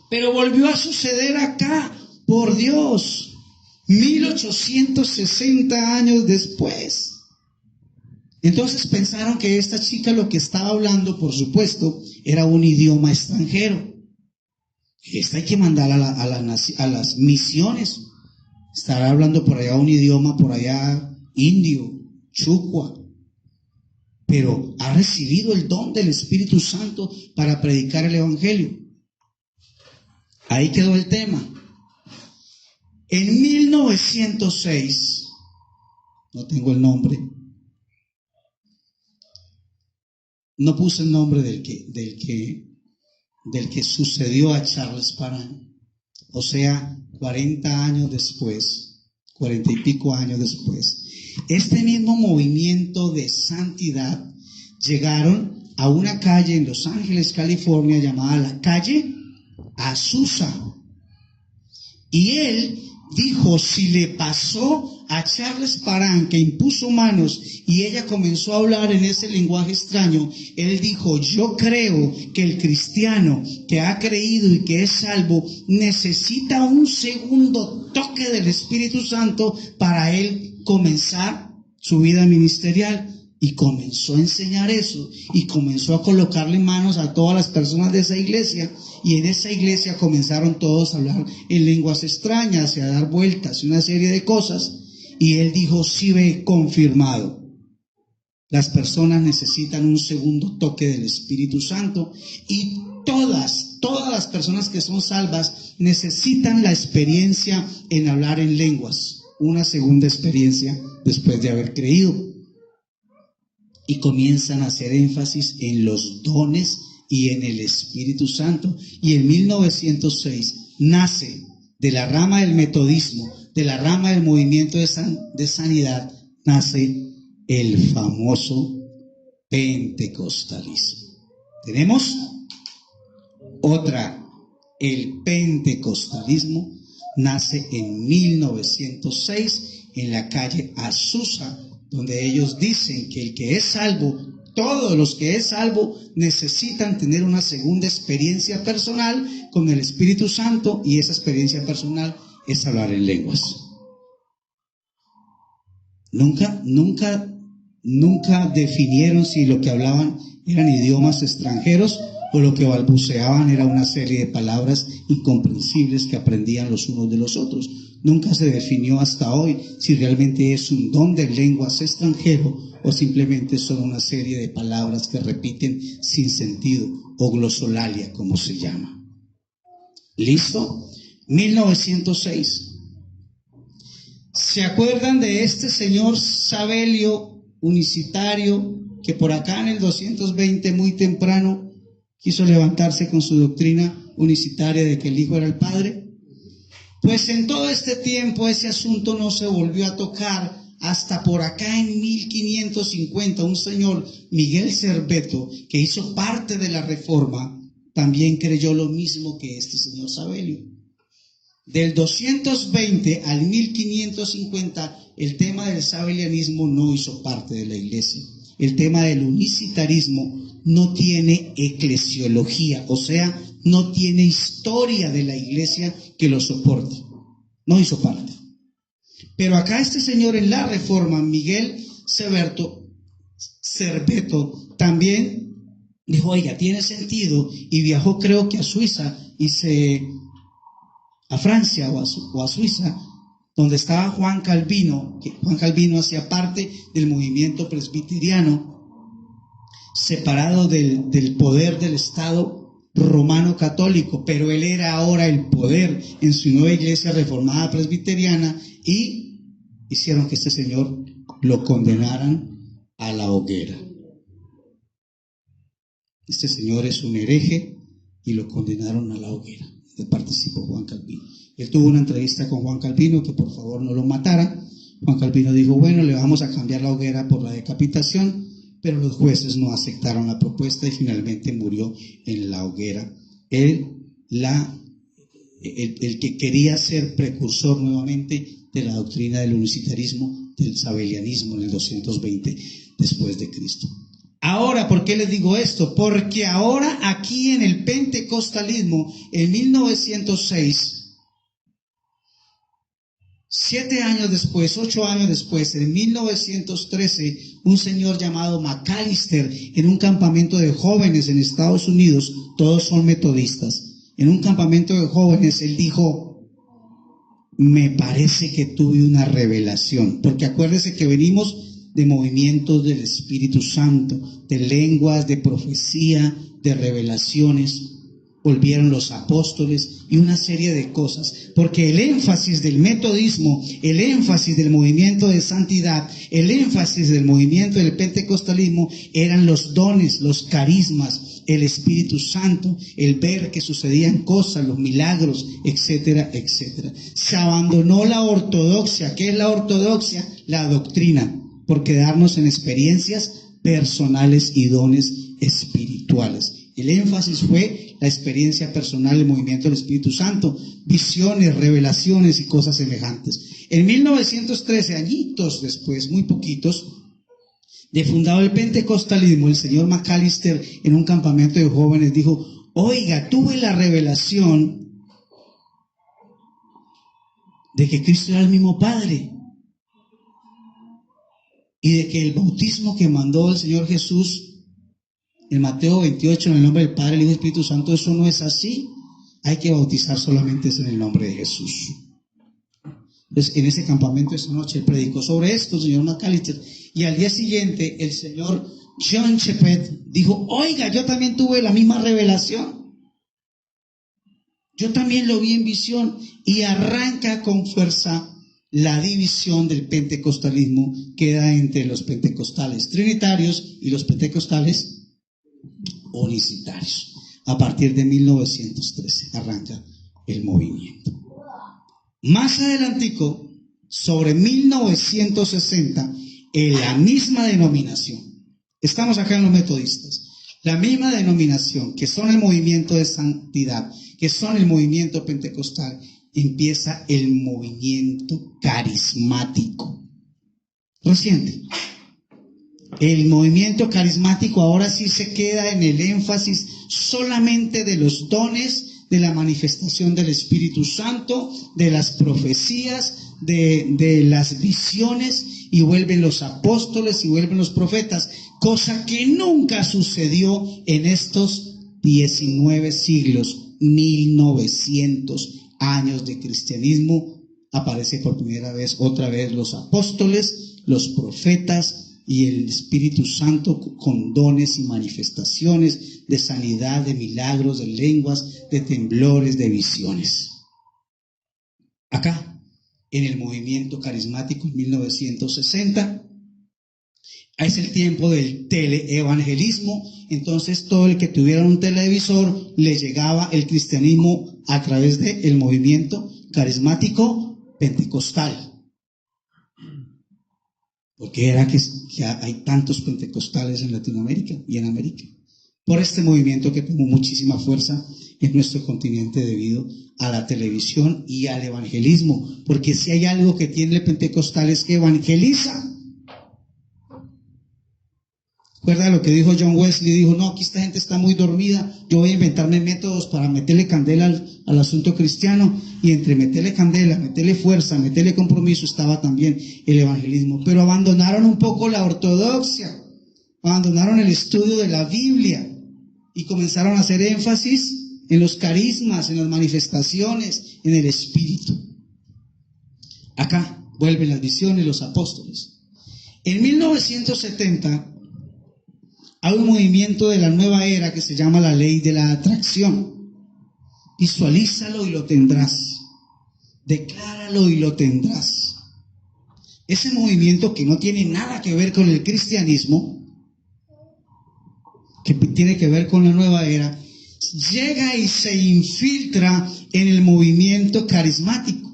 [SPEAKER 1] Pero volvió a suceder acá, por Dios, 1860 años después. Entonces pensaron que esta chica lo que estaba hablando, por supuesto, era un idioma extranjero. Esta hay que mandar a las misiones. Estará hablando por allá un idioma, por allá indio, chucua, pero ha recibido el don del Espíritu Santo para predicar el evangelio. Ahí quedó el tema. En 1906, no tengo el nombre, no puse el nombre del que sucedió a Charles Parham, o sea, 40 años después, 40 y pico años después, este mismo movimiento de santidad llegaron a una calle en Los Ángeles, California, llamada la calle Azusa. Y él dijo, si le pasó a Charles Parham, que impuso manos y ella comenzó a hablar en ese lenguaje extraño, él dijo, yo creo que el cristiano que ha creído y que es salvo necesita un segundo toque del Espíritu Santo para él comenzar su vida ministerial. Y comenzó a enseñar eso y comenzó a colocarle manos a todas las personas de esa iglesia, y en esa iglesia comenzaron todos a hablar en lenguas extrañas y a dar vueltas y una serie de cosas, y él dijo, sí, ve, confirmado, las personas necesitan un segundo toque del Espíritu Santo, y todas las personas que son salvas necesitan la experiencia en hablar en lenguas, una segunda experiencia después de haber creído. Y comienzan a hacer énfasis en los dones y en el Espíritu Santo. Y en 1906 nace de la rama del metodismo, de la rama del movimiento de sanidad, nace el famoso pentecostalismo. Tenemos otra, el pentecostalismo nace en 1906 en la calle Azusa, donde ellos dicen que el que es salvo, todos los que es salvo necesitan tener una segunda experiencia personal con el Espíritu Santo, y esa experiencia personal es hablar en lenguas. Nunca definieron si lo que hablaban eran idiomas extranjeros o lo que balbuceaban era una serie de palabras incomprensibles que aprendían los unos de los otros. Nunca se definió hasta hoy si realmente es un don de lenguas extranjero o simplemente son una serie de palabras que repiten sin sentido, o glosolalia, como se llama. ¿Listo? 1906. ¿Se acuerdan de este señor Sabelio, unicitario, que por acá en el 220, muy temprano, quiso levantarse con su doctrina unicitaria de que el Hijo era el Padre? Pues en todo este tiempo ese asunto no se volvió a tocar hasta por acá en 1550, un señor, Miguel Cerveto, que hizo parte de la Reforma, también creyó lo mismo que este señor Sabelio. Del 220 al 1550, el tema del sabelianismo no hizo parte de la iglesia. El tema del unicitarismo no tiene eclesiología, o sea, no tiene historia de la iglesia que lo soporte. No hizo parte. Pero acá este señor en la Reforma, Miguel Cerveto, también dijo, oiga, tiene sentido, y viajó creo que a Suiza, a Francia o a Suiza, donde estaba Juan Calvino, que Juan Calvino hacía parte del movimiento presbiteriano, separado del poder del Estado romano católico, pero él era ahora el poder en su nueva iglesia reformada presbiteriana, y hicieron que este señor lo condenaran a la hoguera. Este señor es un hereje y lo condenaron a la hoguera. Participó Juan Calvino. Él tuvo una entrevista con Juan Calvino que por favor no lo matara. Juan Calvino dijo, bueno, le vamos a cambiar la hoguera por la decapitación, pero los jueces no aceptaron la propuesta y finalmente murió en la hoguera. El que quería ser precursor nuevamente de la doctrina del unicitarismo, del sabelianismo en el 220 después de Cristo. Ahora, ¿por qué les digo esto? Porque ahora aquí en el pentecostalismo, en 1906, 7 años después, 8 años después, en 1913, un señor llamado McAllister, en un campamento de jóvenes en Estados Unidos, todos son metodistas, en un campamento de jóvenes, él dijo, me parece que tuve una revelación, porque acuérdense que venimos de movimientos del Espíritu Santo, de lenguas, de profecía, de revelaciones. Volvieron los apóstoles y una serie de cosas, porque el énfasis del metodismo, el énfasis del movimiento de santidad, el énfasis del movimiento del pentecostalismo eran los dones, los carismas, el Espíritu Santo, el ver que sucedían cosas, los milagros, etcétera, etcétera. Se abandonó la ortodoxia. ¿Qué es la ortodoxia? La doctrina, por quedarnos en experiencias personales y dones espirituales. El énfasis fue la experiencia personal del movimiento del Espíritu Santo, visiones, revelaciones y cosas semejantes. En 1913, añitos después, muy poquitos, de fundado el pentecostalismo, el señor McAllister en un campamento de jóvenes dijo, oiga, tuve la revelación de que Cristo era el mismo Padre y de que el bautismo que mandó el Señor Jesús en Mateo 28, en el nombre del Padre, el Hijo y el Espíritu Santo, eso no es así. Hay que bautizar solamente en el nombre de Jesús. Entonces, en ese campamento esa noche, él predicó sobre esto, el señor McAllister, y al día siguiente, el señor John Chepet dijo, oiga, yo también tuve la misma revelación. Yo también lo vi en visión, y arranca con fuerza la división del pentecostalismo, queda entre los pentecostales trinitarios y los pentecostales unicitarios. A partir de 1913 arranca el movimiento. Más adelantico, sobre 1960, en la misma denominación, estamos acá en los metodistas, la misma denominación, que son el movimiento de santidad, que son el movimiento pentecostal, empieza el movimiento carismático. Reciente. El movimiento carismático ahora sí se queda en el énfasis solamente de los dones, de la manifestación del Espíritu Santo, de las profecías, de las visiones, y vuelven los apóstoles y vuelven los profetas, cosa que nunca sucedió en estos 19 siglos, 1900 años de cristianismo. Aparece por primera vez, otra vez, los apóstoles, los profetas y el Espíritu Santo con dones y manifestaciones de sanidad, de milagros, de lenguas, de temblores, de visiones. Acá, en el movimiento carismático en 1960, es el tiempo del teleevangelismo. Entonces todo el que tuviera un televisor le llegaba el cristianismo a través del movimiento carismático pentecostal. Porque era que hay tantos pentecostales en Latinoamérica y en América. Por este movimiento que tomó muchísima fuerza en nuestro continente debido a la televisión y al evangelismo. Porque si hay algo que tiene el pentecostal es que evangeliza. ¿Recuerda lo que dijo John Wesley? Dijo, no, aquí esta gente está muy dormida, yo voy a inventarme métodos para meterle candela al asunto cristiano. Y entre meterle candela, meterle fuerza, meterle compromiso estaba también el evangelismo. Pero abandonaron un poco la ortodoxia, abandonaron el estudio de la Biblia y comenzaron a hacer énfasis en los carismas, en las manifestaciones, en el Espíritu. Acá vuelven las visiones, los apóstoles. En 1970 hay un movimiento de la nueva era que se llama la ley de la atracción. Visualízalo y lo tendrás. Decláralo y lo tendrás. Ese movimiento que no tiene nada que ver con el cristianismo, que tiene que ver con la nueva era, llega y se infiltra en el movimiento carismático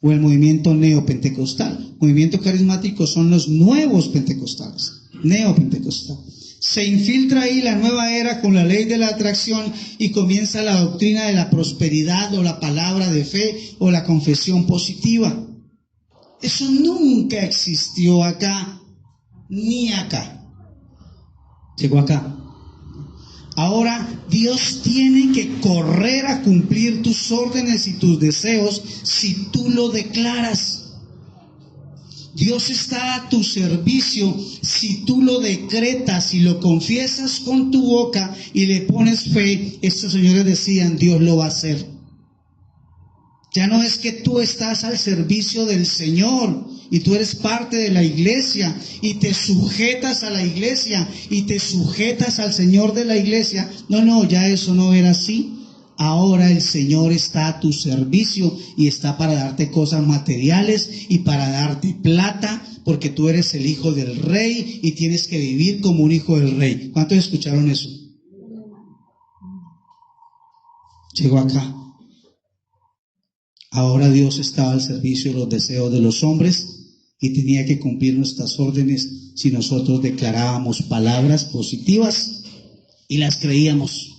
[SPEAKER 1] o el movimiento neopentecostal. Movimiento carismático son los nuevos pentecostales, neopentecostal. Se infiltra ahí la nueva era con la ley de la atracción y comienza la doctrina de la prosperidad o la palabra de fe o la confesión positiva. Eso nunca existió acá, ni acá. Llegó acá. Ahora Dios tiene que correr a cumplir tus órdenes y tus deseos si tú lo declaras. Dios está a tu servicio si tú lo decretas y lo confiesas con tu boca y le pones fe. Estos señores decían, Dios lo va a hacer. Ya no es que tú estás al servicio del Señor y tú eres parte de la iglesia y te sujetas a la iglesia y te sujetas al Señor de la iglesia. No, ya eso no era así. Ahora el Señor está a tu servicio y está para darte cosas materiales y para darte plata, porque tú eres el hijo del rey y tienes que vivir como un hijo del rey. ¿Cuántos escucharon eso? Llegó acá. Ahora Dios estaba al servicio de los deseos de los hombres y tenía que cumplir nuestras órdenes si nosotros declarábamos palabras positivas y las creíamos.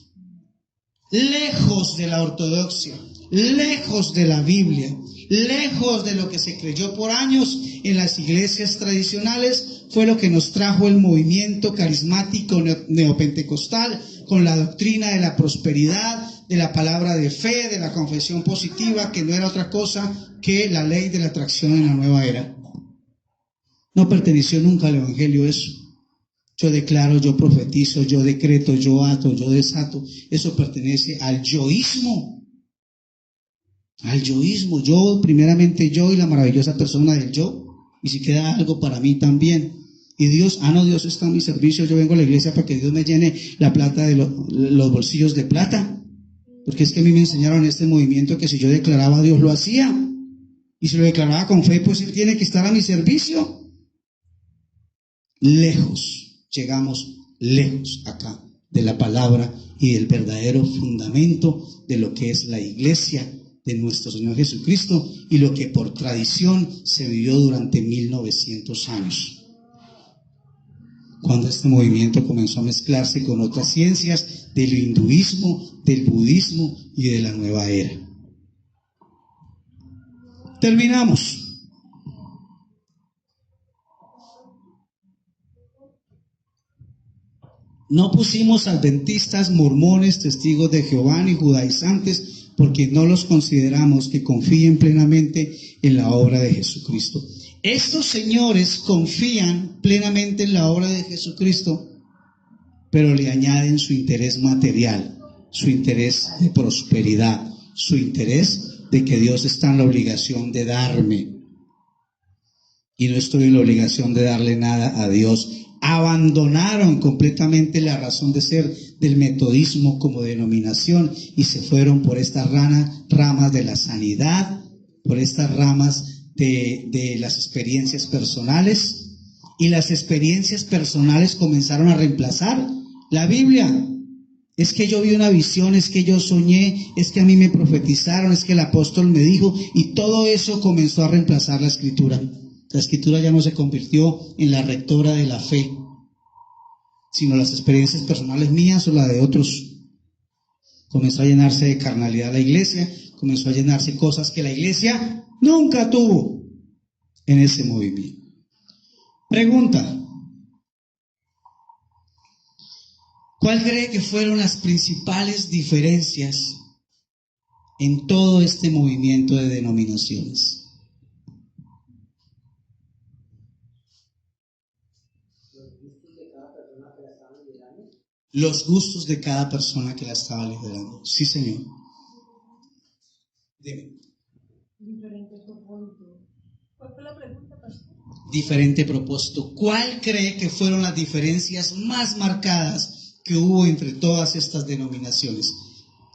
[SPEAKER 1] Lejos de la ortodoxia, lejos de la Biblia, lejos de lo que se creyó por años en las iglesias tradicionales, fue lo que nos trajo el movimiento carismático neopentecostal con la doctrina de la prosperidad, de la palabra de fe, de la confesión positiva, que no era otra cosa que la ley de la atracción en la nueva era. No perteneció nunca al evangelio eso. Yo declaro, yo profetizo, yo decreto, yo ato, yo desato. Eso pertenece al yoísmo. Al yoísmo. Yo, primeramente yo y la maravillosa persona del yo. Y si queda algo para mí también. Y Dios, no, Dios está a mi servicio. Yo vengo a la iglesia para que Dios me llene la plata de los bolsillos de plata. Porque es que a mí me enseñaron en este movimiento que si yo declaraba, Dios lo hacía. Y si lo declaraba con fe, pues Él tiene que estar a mi servicio. Lejos. Llegamos lejos acá de la palabra y del verdadero fundamento de lo que es la iglesia de nuestro Señor Jesucristo y lo que por tradición se vivió durante 1900 años. Cuando este movimiento comenzó a mezclarse con otras ciencias del hinduismo, del budismo y de la nueva era. Terminamos. No pusimos adventistas, mormones, testigos de Jehová ni judaizantes porque no los consideramos que confíen plenamente en la obra de Jesucristo. Estos señores confían plenamente en la obra de Jesucristo, pero le añaden su interés material, su interés de prosperidad, su interés de que Dios está en la obligación de darme. Y no estoy en la obligación de darle nada a Dios. Abandonaron completamente la razón de ser del metodismo como denominación y se fueron por estas ramas de la sanidad, por estas ramas de las experiencias personales, y las experiencias personales comenzaron a reemplazar la Biblia. Es que yo vi una visión, es que yo soñé, es que a mí me profetizaron, es que el apóstol me dijo, y todo eso comenzó a reemplazar la Escritura. La Escritura ya no se convirtió en la rectora de la fe, sino las experiencias personales mías o la de otros. Comenzó a llenarse de carnalidad la iglesia, comenzó a llenarse cosas que la iglesia nunca tuvo en ese movimiento. Pregunta: ¿cuál cree que fueron las principales diferencias en todo este movimiento de denominaciones? Los gustos de cada persona que la estaba liderando. Sí, señor. Dime.
[SPEAKER 2] Diferente propósito. ¿Cuál fue la pregunta, pastor?
[SPEAKER 1] Diferente propósito. ¿Cuál cree que fueron las diferencias más marcadas que hubo entre todas estas denominaciones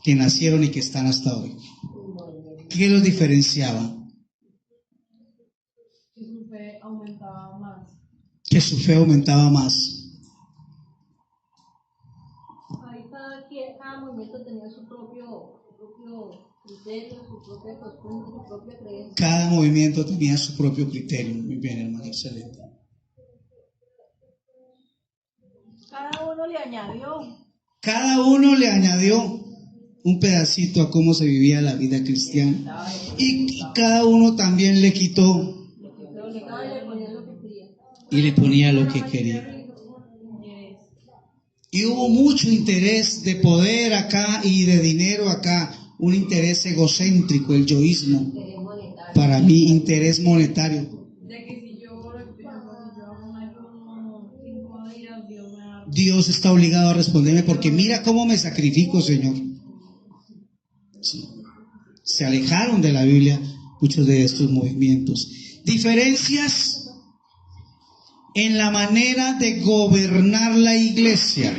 [SPEAKER 1] que nacieron y que están hasta hoy? ¿Qué los diferenciaba?
[SPEAKER 2] Que su fe aumentaba más.
[SPEAKER 1] Que su fe aumentaba más.
[SPEAKER 2] Ahí cada movimiento tenía su propio criterio, su propia costumbre, su propia creencia.
[SPEAKER 1] Cada movimiento tenía su propio criterio. Muy bien, hermano, excelente.
[SPEAKER 2] Cada uno le añadió.
[SPEAKER 1] Cada uno le añadió un pedacito a cómo se vivía la vida cristiana. Y cada uno también le quitó y le ponía lo que quería. Y hubo mucho interés de poder acá y de dinero acá, un interés egocéntrico, el yoísmo. Para mí, interés monetario.
[SPEAKER 2] De que si yo hago un ayuno 5 días, Dios me va a...
[SPEAKER 1] Dios está obligado a responderme porque mira cómo me sacrifico, Señor. Sí. Se alejaron de la Biblia muchos de estos movimientos. Diferencias en la manera de gobernar la iglesia.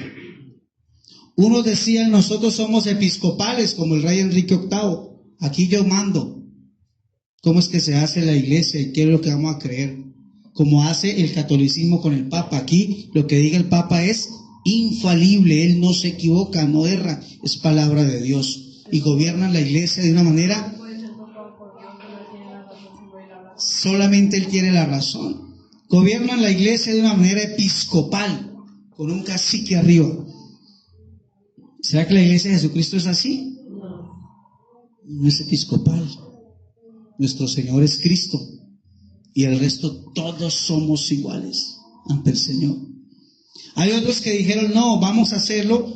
[SPEAKER 1] Unos decían: nosotros somos episcopales como el rey Enrique VIII, aquí yo mando. ¿Cómo es que se hace la iglesia y qué es lo que vamos a creer? Como hace el catolicismo con el Papa. Aquí lo que diga el Papa es infalible, él no se equivoca, no erra, es palabra de Dios. Y gobiernan la iglesia de una manera, solamente él tiene la razón. Gobiernan la iglesia de una manera episcopal, con un cacique arriba. ¿Será que la iglesia de Jesucristo es así? No es episcopal. Nuestro Señor es Cristo y el resto todos somos iguales ante el Señor. Hay otros que dijeron: no, vamos a hacerlo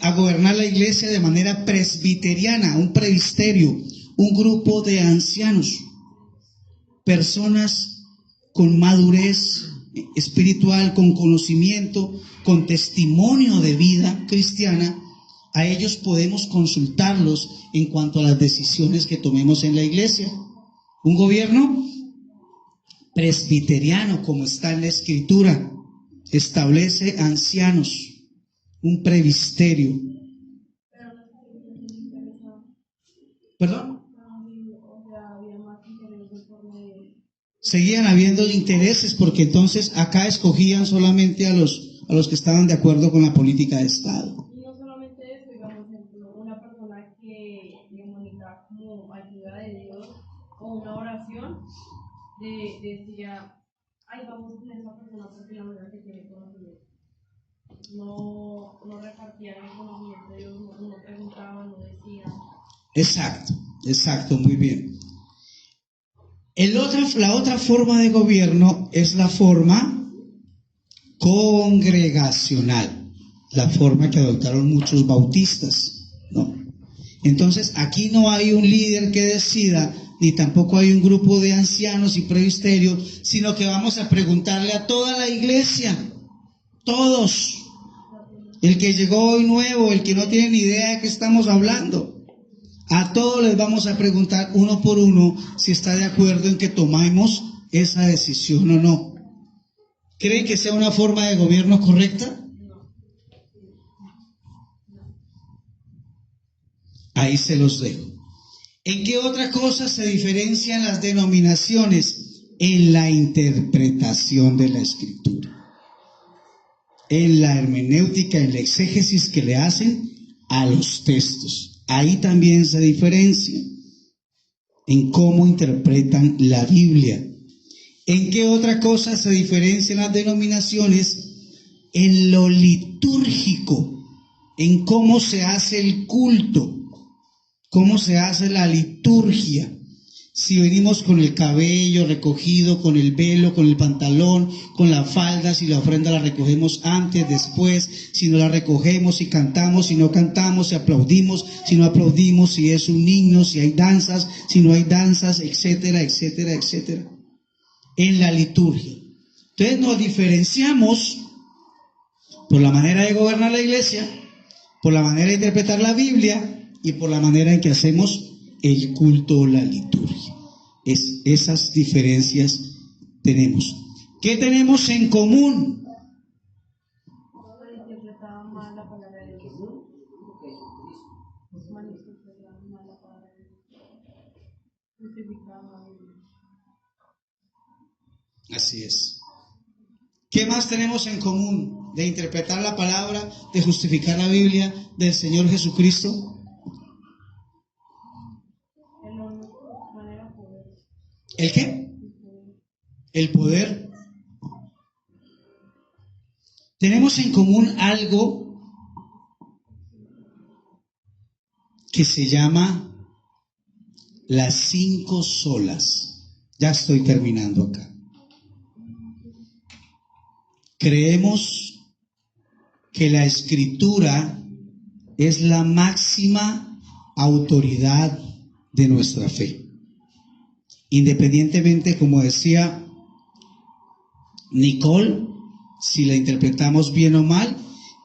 [SPEAKER 1] a gobernar la iglesia de manera presbiteriana, un presbiterio, un grupo de ancianos, personas con madurez espiritual, con conocimiento, con testimonio de vida cristiana. A ellos podemos consultarlos en cuanto a las decisiones que tomemos en la iglesia. Un gobierno presbiteriano, como está en la Escritura, establece ancianos, un presbiterio. ¿Perdón? Seguían habiendo intereses, porque entonces acá escogían solamente a los que estaban de acuerdo con la política de Estado.
[SPEAKER 2] Y no solamente eso, digamos, una persona que necesita como ayuda de Dios o una oración, decía: ay, vamos con esa persona porque la verdad que tiene conocimiento. No repartían el conocimiento de Dios, no preguntaban, no decían.
[SPEAKER 1] Exacto, muy bien. La otra forma de gobierno es la forma congregacional, la forma que adoptaron muchos bautistas, ¿no? Entonces aquí no hay un líder que decida ni tampoco hay un grupo de ancianos y presbiterio, sino que vamos a preguntarle a toda la iglesia, todos, el que llegó hoy nuevo, el que no tiene ni idea de qué estamos hablando, a todos les vamos a preguntar uno por uno si está de acuerdo en que tomemos esa decisión o no. ¿Creen que sea una forma de gobierno correcta? Ahí se los dejo. ¿En qué otra cosa se diferencian las denominaciones? En la interpretación de la Escritura, en la hermenéutica, en la exégesis que le hacen a los textos. Ahí también se diferencia en cómo interpretan la Biblia. ¿En qué otra cosa se diferencian las denominaciones? En lo litúrgico, en cómo se hace el culto, cómo se hace la liturgia. Si venimos con el cabello recogido, con el velo, con el pantalón, con la falda, si la ofrenda la recogemos antes, después, si no la recogemos, si cantamos, si no cantamos, si aplaudimos, si no aplaudimos, si es un himno, si hay danzas, si no hay danzas, etcétera, etcétera, etcétera. En la liturgia. Entonces nos diferenciamos por la manera de gobernar la iglesia, por la manera de interpretar la Biblia y por la manera en que hacemos el culto o la liturgia. Esas diferencias tenemos. ¿Qué tenemos en común?
[SPEAKER 2] Malinterpretaban mal la palabra de Dios. Malinterpretaban mal la palabra de Dios. Justificaban mal.
[SPEAKER 1] Así es. ¿Qué más tenemos en común de interpretar la palabra, de justificar la Biblia del Señor Jesucristo? ¿El qué? El poder. Tenemos en común algo que se llama las 5 solas. Ya estoy terminando acá. Creemos que la Escritura es la máxima autoridad de nuestra fe. Independientemente, como decía Nicole, si la interpretamos bien o mal,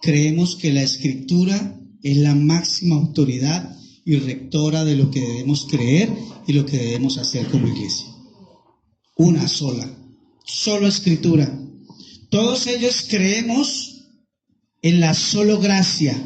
[SPEAKER 1] creemos que la Escritura es la máxima autoridad y rectora de lo que debemos creer y lo que debemos hacer como iglesia. Una sola, solo Escritura. Todos ellos creemos en la solo gracia.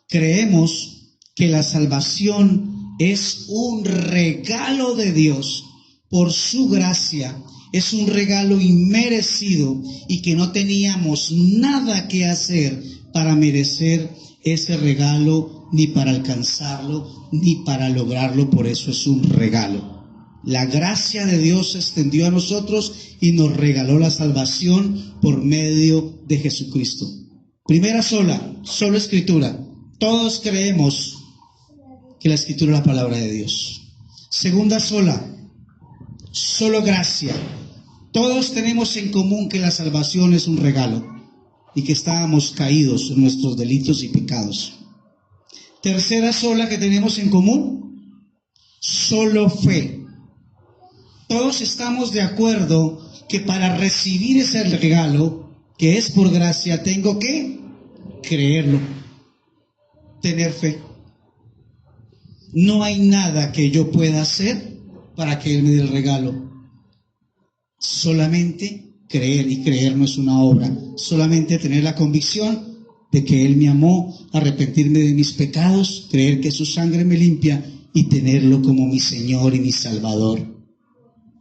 [SPEAKER 1] Creemos que la salvación es un regalo de Dios por su gracia. Es un regalo inmerecido y que no teníamos nada que hacer para merecer ese regalo, ni para alcanzarlo, ni para lograrlo. Por eso es un regalo. La gracia de Dios se extendió a nosotros y nos regaló la salvación por medio de Jesucristo. Primera sola, solo Escritura. Todos creemos que la Escritura es la palabra de Dios. Segunda sola, solo gracia. Todos tenemos en común que la salvación es un regalo y que estábamos caídos en nuestros delitos y pecados. Tercera sola que tenemos en común, solo fe. Todos estamos de acuerdo que para recibir ese regalo, que es por gracia, tengo que creerlo, tener fe. No hay nada que yo pueda hacer para que Él me dé el regalo. Solamente creer, y creer no es una obra. Solamente tener la convicción de que Él me amó, arrepentirme de mis pecados, creer que su sangre me limpia y tenerlo como mi Señor y mi Salvador.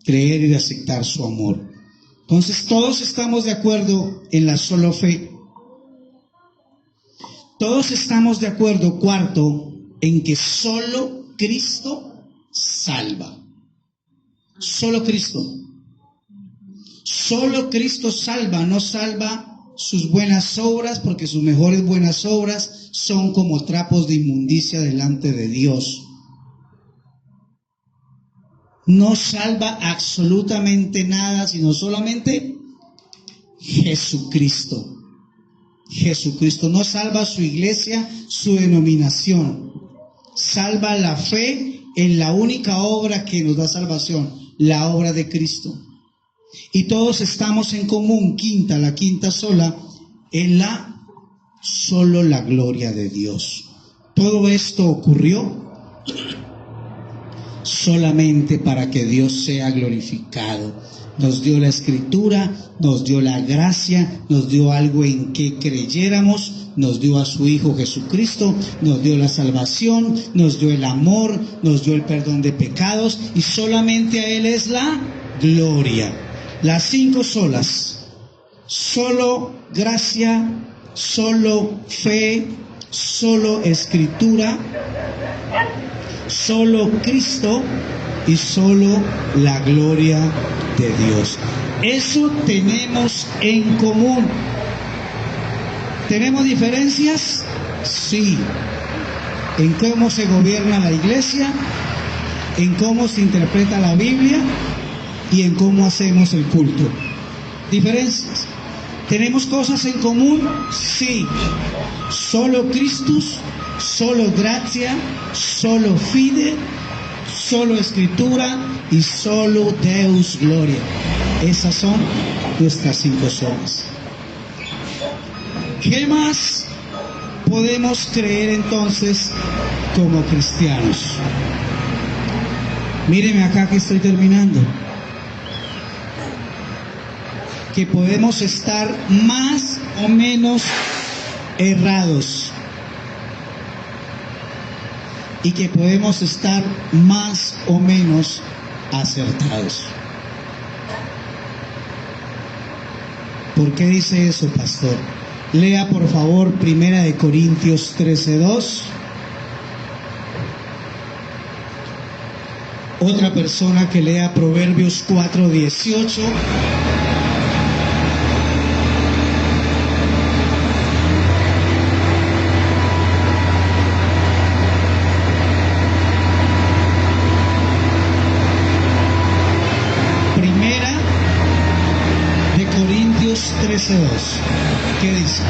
[SPEAKER 1] Creer y aceptar su amor. Entonces todos estamos de acuerdo en la sola fe. Todos estamos de acuerdo, cuarto, en que solo Cristo salva. Solo Cristo. Solo Cristo salva, no salva sus buenas obras, porque sus mejores buenas obras son como trapos de inmundicia delante de Dios. No salva absolutamente nada, sino solamente Jesucristo. Jesucristo no salva su iglesia, su denominación. Salva la fe en la única obra que nos da salvación, la obra de Cristo. Y todos estamos en común, la quinta sola, en solo la gloria de Dios. Todo esto ocurrió solamente para que Dios sea glorificado. Nos dio la Escritura, nos dio la gracia, nos dio algo en que creyéramos, nos dio a su Hijo Jesucristo, nos dio la salvación, nos dio el amor, nos dio el perdón de pecados, y solamente a Él es la gloria. Las 5 solas: solo gracia, solo fe, solo Escritura, solo Cristo y solo la gloria de Dios. Eso tenemos en común. ¿Tenemos diferencias? Sí. En cómo se gobierna la iglesia, en cómo se interpreta la Biblia y en cómo hacemos el culto. ¿Diferencias? ¿Tenemos cosas en común? Sí. Solo Cristo, solo gracia, solo fide, solo Escritura y solo Deus gloria. Esas son nuestras 5 solas. ¿Qué más podemos creer entonces como cristianos? Míreme acá que estoy terminando. Que podemos estar más o menos errados y que podemos estar más o menos acertados. ¿Por qué dice eso, pastor? Lea por favor 1 Corintios 13:2. Otra persona que lea Proverbios 4:18. Corintios 13:2. ¿Qué dice?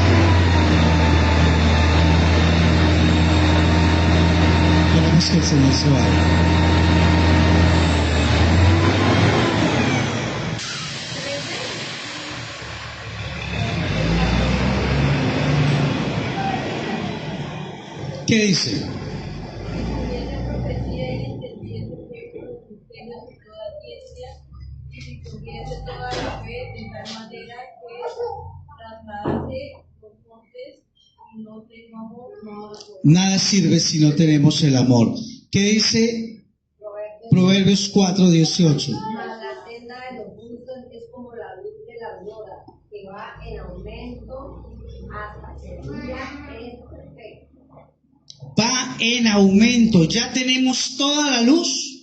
[SPEAKER 1] Queremos que el Señor se vaya. ¿Qué dice?
[SPEAKER 2] Toda la fe de tal manera que trasladase los montes y no tengamos
[SPEAKER 1] nada sirve si no tenemos el amor. ¿Qué dice Proverbios 4:18?
[SPEAKER 3] La senda de los justos es como la luz de la aurora, que va en aumento hasta que el día es perfecto.
[SPEAKER 1] Va en aumento. Ya tenemos toda la luz.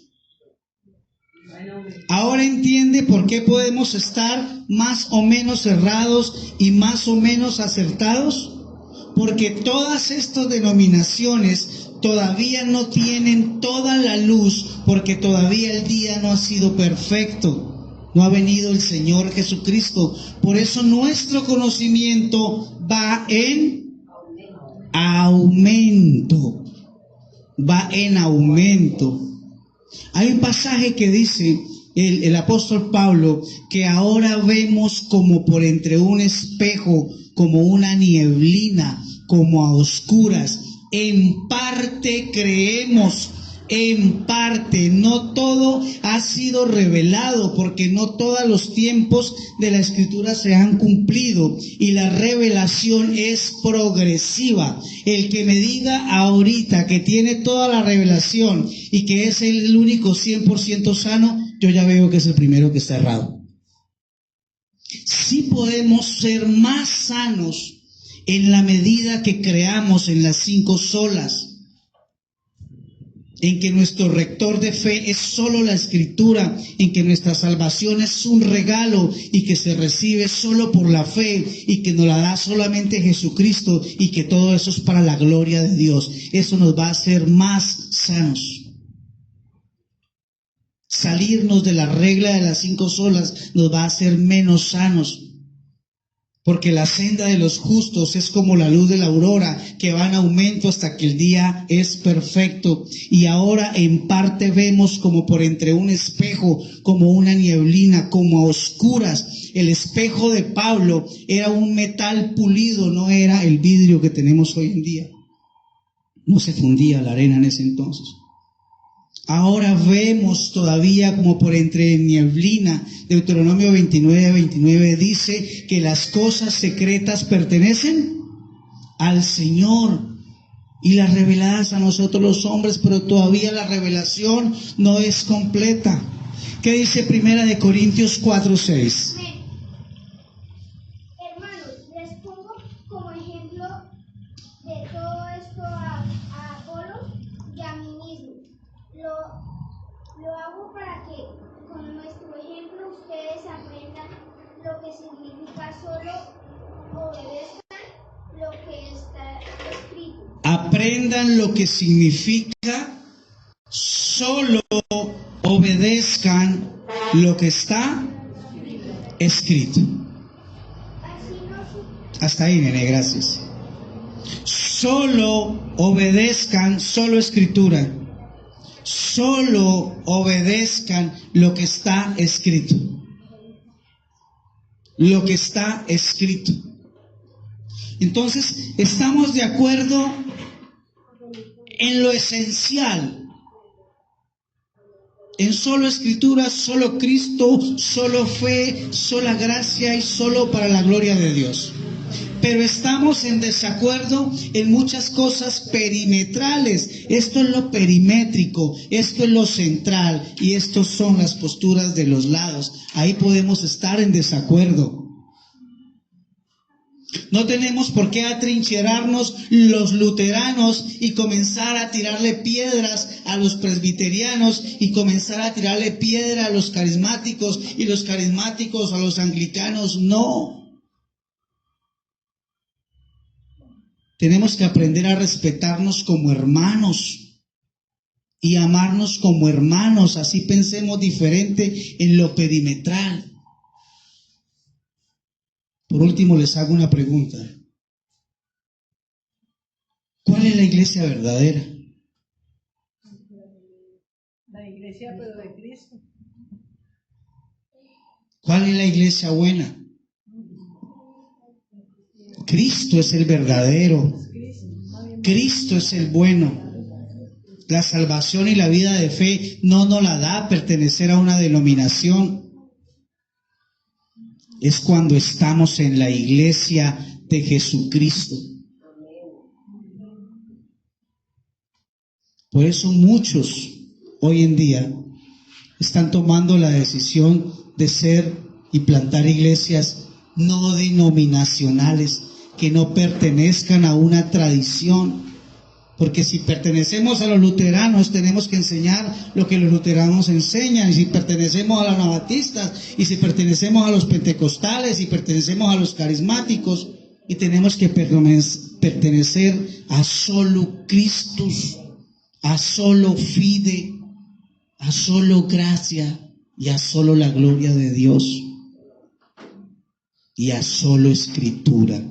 [SPEAKER 1] Ahora entiende por qué podemos estar más o menos cerrados y más o menos acertados. Porque todas estas denominaciones todavía no tienen toda la luz, porque todavía el día no ha sido perfecto. No ha venido el Señor Jesucristo. Por eso nuestro conocimiento va en aumento. Va en aumento. Hay un pasaje que dice el apóstol Pablo que ahora vemos como por entre un espejo, como una nieblina, como a oscuras. En parte creemos, en parte, no todo ha sido revelado, porque no todos los tiempos de la Escritura se han cumplido y la revelación es progresiva. El que me diga ahorita que tiene toda la revelación y que es el único 100% sano, yo ya veo que es el primero que está errado. Sí podemos ser más sanos en la medida que creamos en las 5 solas, en que nuestro rector de fe es solo la Escritura, en que nuestra salvación es un regalo y que se recibe solo por la fe y que nos la da solamente Jesucristo y que todo eso es para la gloria de Dios. Eso nos va a hacer más sanos. Salirnos de la regla de las 5 solas nos va a hacer menos sanos. Porque la senda de los justos es como la luz de la aurora, que va en aumento hasta que el día es perfecto. Y ahora en parte vemos como por entre un espejo, como una nieblina, como a oscuras. El espejo de Pablo era un metal pulido, no era el vidrio que tenemos hoy en día. No se fundía la arena en ese entonces. Ahora vemos todavía como por entre nieblina. Deuteronomio 29 dice que las cosas secretas pertenecen al Señor y las reveladas a nosotros los hombres, pero todavía la revelación no es completa. ¿Qué dice 1 Corintios 4:6?
[SPEAKER 4] Hermanos, les pongo como ejemplo de todo esto a Apolo y a mí mismo. Lo hago para que con nuestro ejemplo ustedes aprendan lo que significa solo obedezcan lo que está escrito.
[SPEAKER 1] Aprendan lo que significa solo obedezcan lo que está escrito. Hasta ahí, nene, gracias. Solo obedezcan, solo escritura. Solo obedezcan lo que está escrito. Lo que está escrito. Entonces, estamos de acuerdo en lo esencial. En solo escritura, solo Cristo, solo fe, sola gracia y solo para la gloria de Dios. Pero estamos en desacuerdo en muchas cosas perimetrales. Esto es lo perimétrico, esto es lo central y estos son las posturas de los lados. Ahí podemos estar en desacuerdo. No tenemos por qué atrincherarnos los luteranos y comenzar a tirarle piedras a los presbiterianos y comenzar a tirarle piedra a los carismáticos y los carismáticos a los anglicanos. No. Tenemos que aprender a respetarnos como hermanos y amarnos como hermanos. Así pensemos diferente en lo perimetral. Por último, les hago una pregunta. ¿Cuál es la iglesia verdadera?
[SPEAKER 5] La iglesia, pero de Cristo.
[SPEAKER 1] ¿Cuál es la iglesia buena? Cristo es el verdadero. Cristo es el bueno. La salvación y la vida de fe no nos la da pertenecer a una denominación. Es cuando estamos en la iglesia de Jesucristo. Por eso muchos hoy en día están tomando la decisión de ser y plantar iglesias no denominacionales, que no pertenezcan a una tradición. Porque si pertenecemos a los luteranos, tenemos que enseñar lo que los luteranos enseñan. Y si pertenecemos a los anabatistas, y si pertenecemos a los pentecostales, y pertenecemos a los carismáticos, y tenemos que pertenecer a solo Cristo, a solo fide, a solo gracia, y a solo la gloria de Dios, y a solo escritura.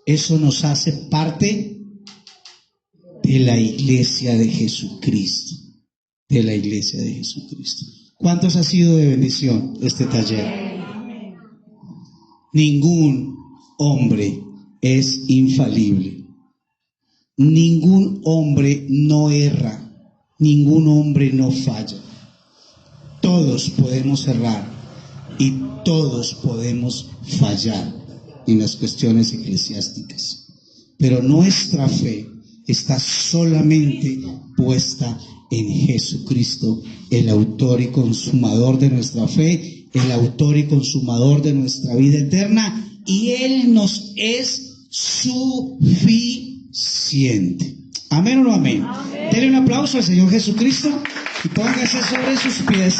[SPEAKER 1] Eso nos hace parte de la iglesia de Jesucristo, de la iglesia de Jesucristo. ¿Cuántos ha sido de bendición este taller? Ningún hombre es infalible. Ningún hombre no erra. Ningún hombre no falla. Todos podemos errar y todos podemos fallar en las cuestiones eclesiásticas. Pero nuestra fe está solamente puesta en Jesucristo, el autor y consumador de nuestra fe, el autor y consumador de nuestra vida eterna, y Él nos es suficiente. ¿Amén o no amén? Denle un aplauso al Señor Jesucristo y póngase sobre sus pies.